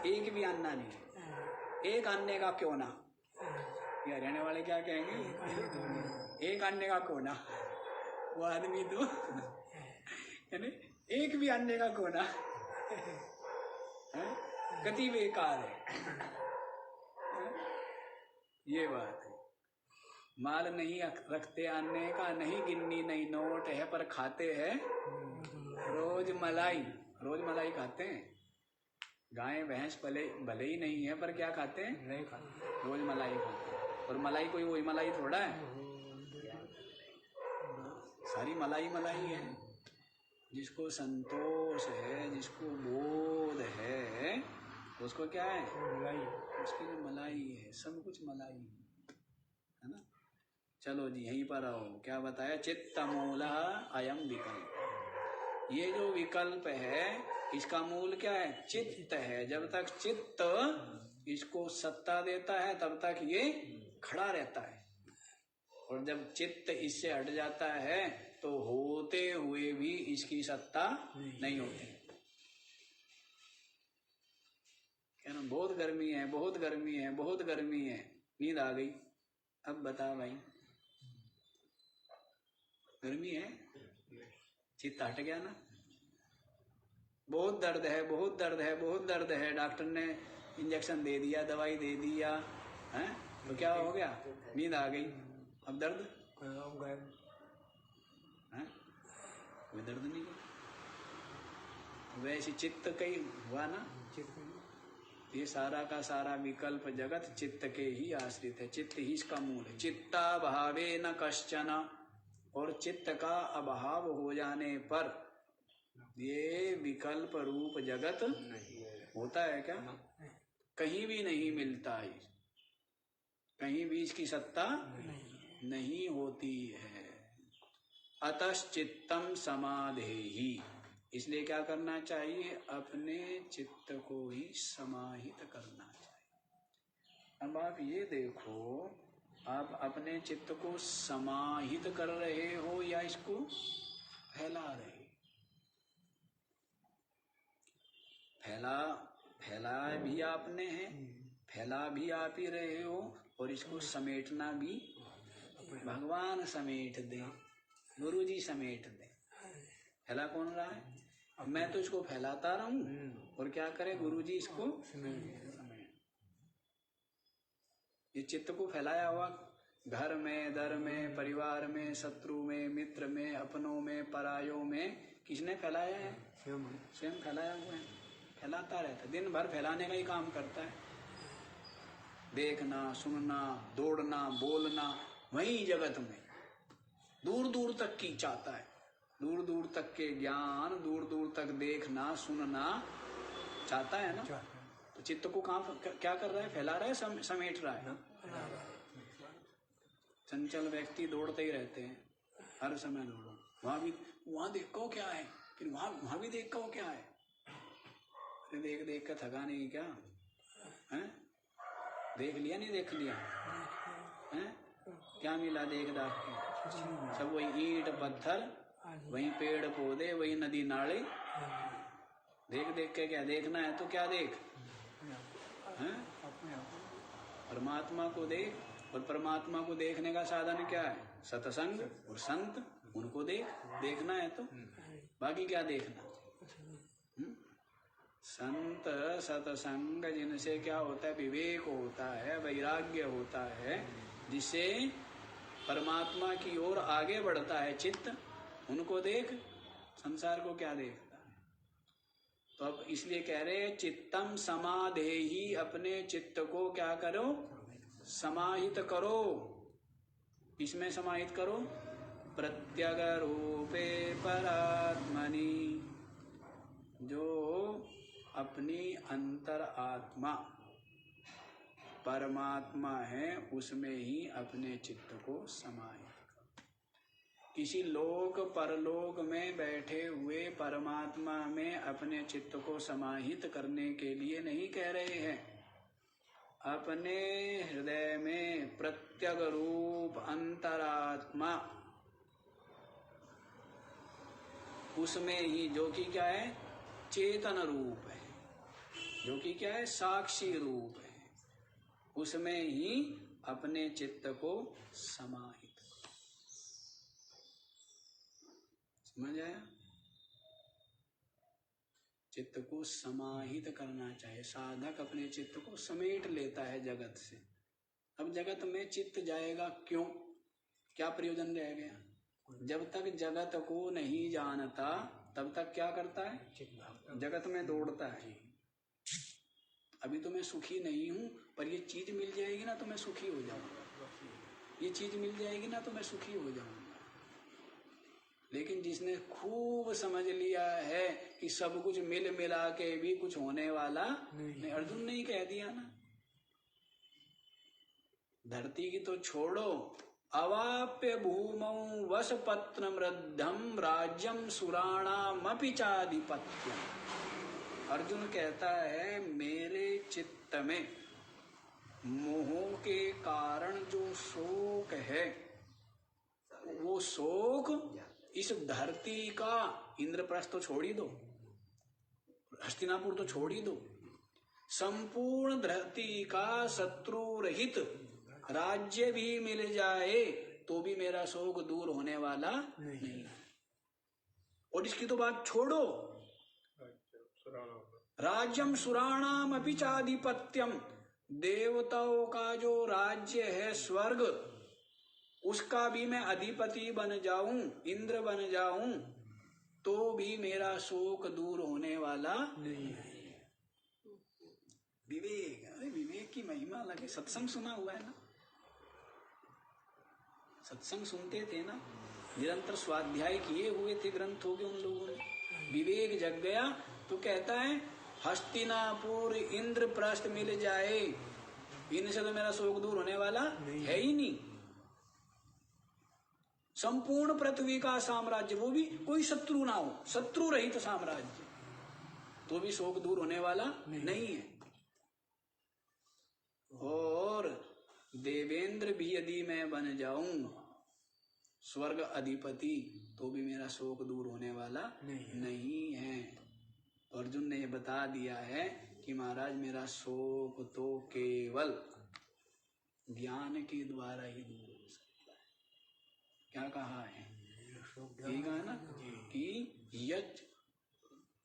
एक भी अन्ना नहीं। एक अन्ने का क्यों ना, ये हरियाणा वाले क्या कहेंगे? एक अन्ने का क्यों ना। वो आदमी तो यानी एक भी अन्ने का क्यों ना, गति बेकार है। ये बात है। माल नहीं रखते अन्ने का, नहीं गिन्नी नहीं नोट है, पर खाते हैं रोज मलाई। रोज मलाई खाते हैं। गाय भैंस भले ही नहीं है, पर क्या खाते हैं? नहीं खाते, रोज मलाई खाते हैं। और मलाई कोई वही मलाई थोड़ा है, सारी मलाई मलाई है। जिसको संतोष है, जिसको बोध है, उसको क्या है? मलाई। उसके लिए मलाई है, सब कुछ मलाई है ना। चलो जी यहीं पर आओ। क्या बताया? चित्त मूलः अयम विकल्प। ये जो विकल्प है इसका मूल क्या है? चित्त है। जब तक चित्त इसको सत्ता देता है तब तक ये खड़ा रहता है, और जब चित्त इससे हट जाता है तो होते हुए भी इसकी सत्ता नहीं होती। क्या ना, बहुत गर्मी है, बहुत गर्मी है, बहुत गर्मी है, नींद आ गई। अब बता भाई, गर्मी है, चित्त हट गया ना। बहुत दर्द है, बहुत दर्द है, बहुत दर्द है, डॉक्टर ने इंजेक्शन दे दिया, दवाई दे दिया, हैं, तो क्या हो गया? नींद आ गई। अब दर्द है, कोई दर्द नहीं है। वैसे चित्त कई हुआ ना, ये सारा का सारा विकल्प जगत चित्त के ही आश्रित है। चित्त ही इसका मूल है। चित्ता भावे न कश्चन, और चित्त का अभाव हो जाने पर ये विकल्प रूप जगत होता है क्या? कहीं भी नहीं मिलता है, कहीं भी इसकी सत्ता नहीं होती है। अतश्चित्तम समाधेहि, इसलिए क्या करना चाहिए? अपने चित्त को ही समाहित करना चाहिए। अब आप ये देखो, आप अपने चित्त को समाहित कर रहे हो या इसको फैला रहे? फैला भी आपने है, फैला भी आप ही रहे हो, और इसको समेटना भी भगवान समेट दे, गुरु जी समेट दे। फैला कौन रहा है? मैं तो इसको फैलाता रहा हूं, और क्या करे? गुरु जी इसको समेट। ये चित्त को फैलाया हुआ घर में, दर में, परिवार में, शत्रु में, मित्र में, अपनों में, परायों में, किसने फैलाया है? स्वयं फैलाया हुआ है। फैलाता रहता है, दिन भर फैलाने का ही काम करता है। देखना, सुनना, दौड़ना, बोलना, वही जगत में दूर दूर तक की चाहता है, दूर दूर तक के ज्ञान, दूर दूर तक देखना सुनना चाहता है ना। तो चित्त को कहाँ क्या कर रहा है? फैला रहा है, समेट रहा है। चंचल व्यक्ति दौड़ते ही रहते हैं, हर समय दौड़ो, वहां देखो क्या है, फिर वहां भी देखो क्या है। अरे देख देख कर थका नहीं क्या है? देख लिया नहीं देख लिया है? क्या मिला देख दाख के? सब वही ईंट पत्थर, वही पेड़ पौधे, वही नदी नाले। देख देख के क्या देखना है? तो क्या देख है? परमात्मा को देख। और परमात्मा को देखने का साधन क्या है? सत्संग और संत, उनको देखना है। तो बाकी क्या देखना? संत सत्संग जिनसे क्या होता है? विवेक होता है, वैराग्य होता है, जिससे परमात्मा की ओर आगे बढ़ता है चित्त, उनको देख। संसार को क्या देखता है? तो अब इसलिए कह रहे हैं चित्तम समाधेहि, अपने चित्त को क्या करो? समाहित करो। इसमें समाहित करो? प्रत्यग रूपे परात्मनि, जो अपनी अंतर आत्मा परमात्मा है उसमें ही अपने चित्त को समाहित करो। किसी लोक परलोक में बैठे हुए परमात्मा में अपने चित्त को समाहित करने के लिए नहीं कह रहे हैं। अपने हृदय में प्रत्यग रूप अंतरात्मा, उसमें ही, जो कि क्या है? चेतन रूप है, जो कि क्या है? साक्षी रूप है, उसमें ही अपने चित्त को समाहित करो। समझ आया? चित्त को समाहित करना चाहिए। साधक अपने चित्त को समेट लेता है जगत से। अब जगत में चित्त जाएगा क्यों? क्या प्रयोजन रह गया? जब तक जगत को नहीं जानता तब तक क्या करता है? जगत में दौड़ता है। अभी तो मैं सुखी नहीं हूं, पर ये चीज मिल जाएगी ना तो मैं सुखी हो जाऊंगा, ये चीज मिल जाएगी ना तो मैं सुखी हो जाऊंगा। लेकिन जिसने खूब समझ लिया है कि सब कुछ मिल मिला के भी कुछ होने वाला नहीं, अर्जुन ने ही कह दिया ना, धरती की तो छोड़ो, अवाप्य भूमौ वसपत्र मृद्धम राज्यम सुराणामपि चाधिपत्यम। अर्जुन कहता है मेरे चित्त में मोह के कारण जो शोक है, वो शोक इस धरती का, इंद्रप्रस्थ तो छोड़ ही दो, हस्तिनापुर तो छोड़ ही दो, संपूर्ण धरती का शत्रु रहित राज्य भी मिल जाए तो भी मेरा शोक दूर होने वाला नहीं। और इसकी तो बात छोड़ो, राज्यम सुराणाम अपि चाधिपत्यम, देवताओं का जो राज्य है स्वर्ग, उसका भी मैं अधिपति बन जाऊं, इंद्र बन जाऊं, तो भी मेरा शोक दूर होने वाला नहीं है। विवेक, अरे विवेक की महिमा अलग है। सत्संग सुना हुआ है ना? सत्संग सुनते थे ना, निरंतर स्वाध्याय किए हुए थे ग्रंथों के उन लोगों ने। विवेक जग गया तो कहता है हस्तिनापुर इंद्रप्रस्थ मिल जाए, इनसे तो मेरा शोक दूर होने वाला है ही नहीं। संपूर्ण पृथ्वी का साम्राज्य, वो भी कोई शत्रु ना हो, शत्रु रहित साम्राज्य, तो भी शोक दूर होने वाला नहीं है। और देवेंद्र भी यदि मैं बन जाऊं, स्वर्ग अधिपति, तो भी मेरा शोक दूर होने वाला नहीं है। अर्जुन ने बता दिया है कि महाराज मेरा शोक तो केवल ज्ञान के द्वारा ही दूर हो सकता है। क्या कहा है? ये कहा ना कि यत्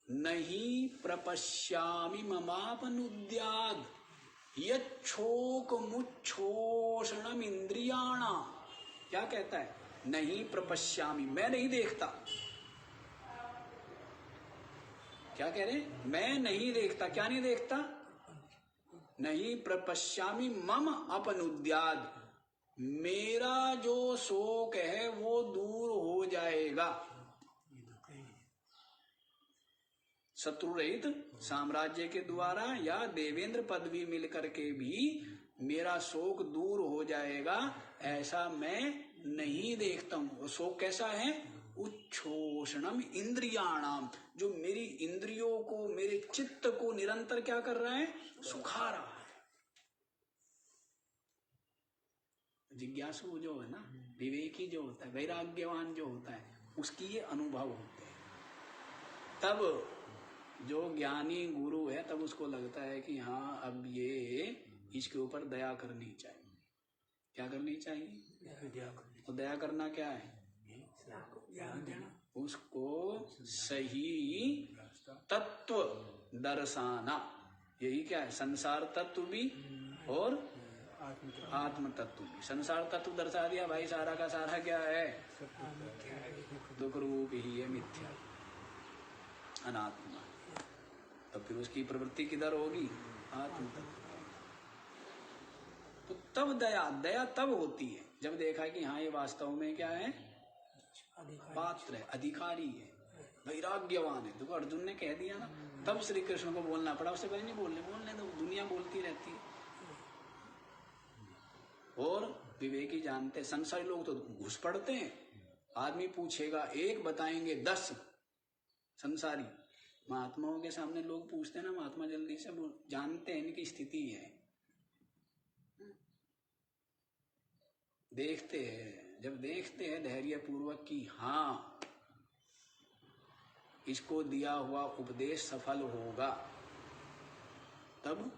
नहीं प्रपश्यामि ममापनुद्याद् यच्छोक मुच्छोषणम इंद्रियाणा। क्या कहता है? नहीं प्रपश्यामि, मैं नहीं देखता। क्या कह रहे? मैं नहीं देखता। क्या नहीं देखता? नहीं प्रपश्यामि मम अपनुद्याद, मेरा जो शोक है वो दूर हो जाएगा। शत्रु रहित साम्राज्य के द्वारा या देवेंद्र पदवी मिलकर के भी मेरा शोक दूर हो जाएगा, ऐसा मैं नहीं देखता हूँ। शोक कैसा है? उच्छोषणम इंद्रियाणाम, जो मेरी इंद्रियों को, मेरे चित्त को निरंतर क्या कर रहा है? सुखा रहा है। जिज्ञासु जो है ना, विवेकी जो होता है, वैराग्यवान जो होता है, उसकी ये अनुभव होते हैं। तब जो ज्ञानी गुरु है, तब उसको लगता है कि हाँ अब ये इसके ऊपर दया करनी चाहिए। क्या करनी चाहिए? तो दया करना क्या है? उसको सही तत्व दर्शाना। यही क्या है? संसार तत्व भी और आत्म तत्व भी। संसार तत्व दर्शा दिया भाई, सारा का सारा क्या है? दुख रूप ही है, मिथ्या अनात्मा। तो फिर उसकी प्रवृत्ति किधर होगी? आत्म तत्व। तो तब दया तब होती है जब देखा कि हाँ ये वास्तव में क्या है? पात्र है, अधिकारी है, वैराग्यवान है। देखो अर्जुन ने कह दिया ना, तब श्री कृष्ण को बोलना पड़ा। उससे पहले नहीं बोलने दो, दुनिया बोलती रहती है। और विवेकी जानते, संसारी लोग तो घुस पड़ते हैं। आदमी पूछेगा एक, बताएंगे 10। संसारी महात्माओं के सामने लोग पूछते हैं ना, महात्मा जल्दी से जानते हैं इनकी स्थिति है, देखते हैं। जब देखते हैं धैर्य पूर्वक कि हाँ इसको दिया हुआ उपदेश सफल होगा, तब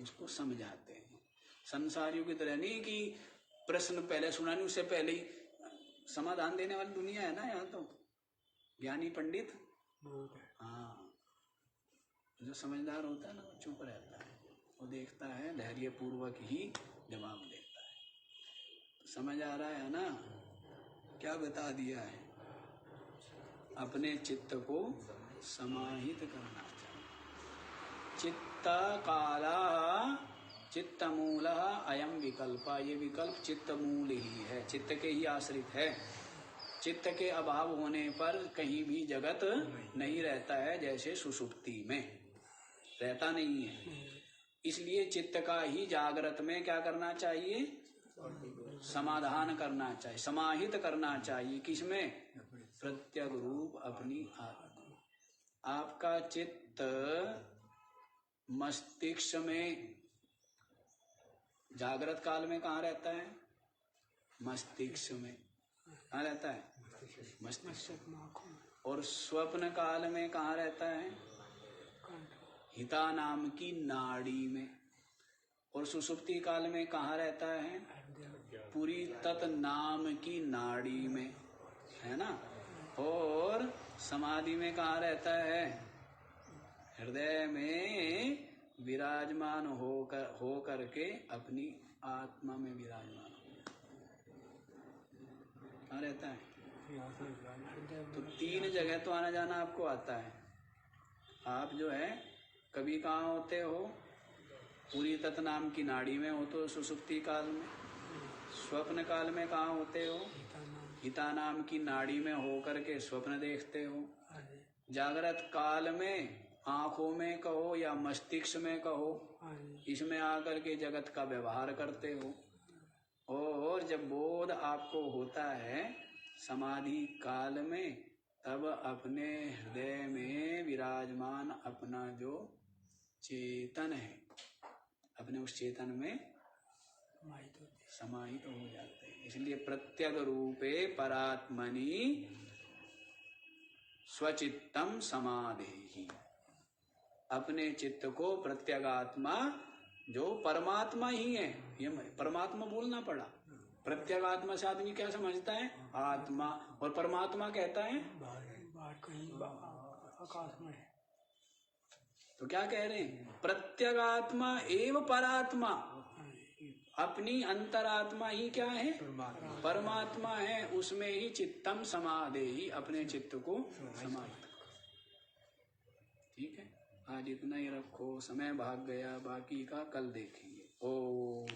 उसको समझाते हैं। संसारियों की तरह नहीं कि प्रश्न पहले सुना नहीं, उससे पहले ही समाधान देने वाली दुनिया है ना यहाँ। तो ज्ञानी पंडित हाँ, जो समझदार होता है ना वो चुप रहता है, वो देखता है, धैर्य पूर्वक ही जवाब देता है। तो समझ आ रहा है ना क्या बता दिया है? अपने चित्त को समाहित करना चाहिए। चित्त काला चित्त मूल अयम विकल्प, ये विकल्प चित्त मूल ही है, चित्त के ही आश्रित है। चित्त के अभाव होने पर कहीं भी जगत नहीं रहता है, जैसे सुषुप्ति में रहता नहीं है। इसलिए चित्त का ही जागृत में क्या करना चाहिए? समाधान करना चाहिए, समाहित करना चाहिए। किसमें? प्रत्यग रूप अपनी आत्मा। आपका चित्त मस्तिष्क में जागृत काल में कहाँ रहता है? मस्तिष्क में। कहाँ रहता है? मस्तिष्क। और स्वप्न काल में कहाँ रहता है? हिता नाम की नाड़ी में। और सुषुप्ति काल में कहाँ रहता है? पूरी तत् नाम की नाड़ी में, है ना। और समाधि में कहाँ रहता है? हृदय में विराजमान हो करके अपनी आत्मा में विराजमान हो। कहाँ रहता है? तो 3 जगह तो आना जाना आपको आता है। आप जो है कभी कहाँ होते हो? पूरी तत् नाम की नाड़ी में हो तो सुषुप्ति काल में। स्वप्न काल में कहाँ होते हो? हिता नाम की नाड़ी में हो करके स्वप्न देखते हो। जागृत काल में आंखों में कहो या मस्तिष्क में कहो, इसमें आकर के जगत का व्यवहार करते हो। और जब बोध आपको होता है समाधि काल में, तब अपने हृदय में विराजमान अपना जो चेतन है, अपने उस चेतन में समाहित हो जाते हैं। इसलिए प्रत्यग रूपे परात्मनि स्वचित्तम समाधेहि, अपने चित्त को प्रत्यगात्मा जो परमात्मा ही है, ये परमात्मा बोलना पड़ा। प्रत्यगात्मा से आदमी क्या समझता है? आत्मा। और परमात्मा कहता है आकाश में। तो क्या कह रहे हैं? प्रत्यगात्मा एव परात्मा, अपनी अंतरात्मा ही क्या है? परमात्मा है। उसमें ही चित्तम समाधेहि, अपने चित्त को समाहित। ठीक है। आज इतना ही रखो, समय भाग गया, बाकी का कल देखेंगे। ओम।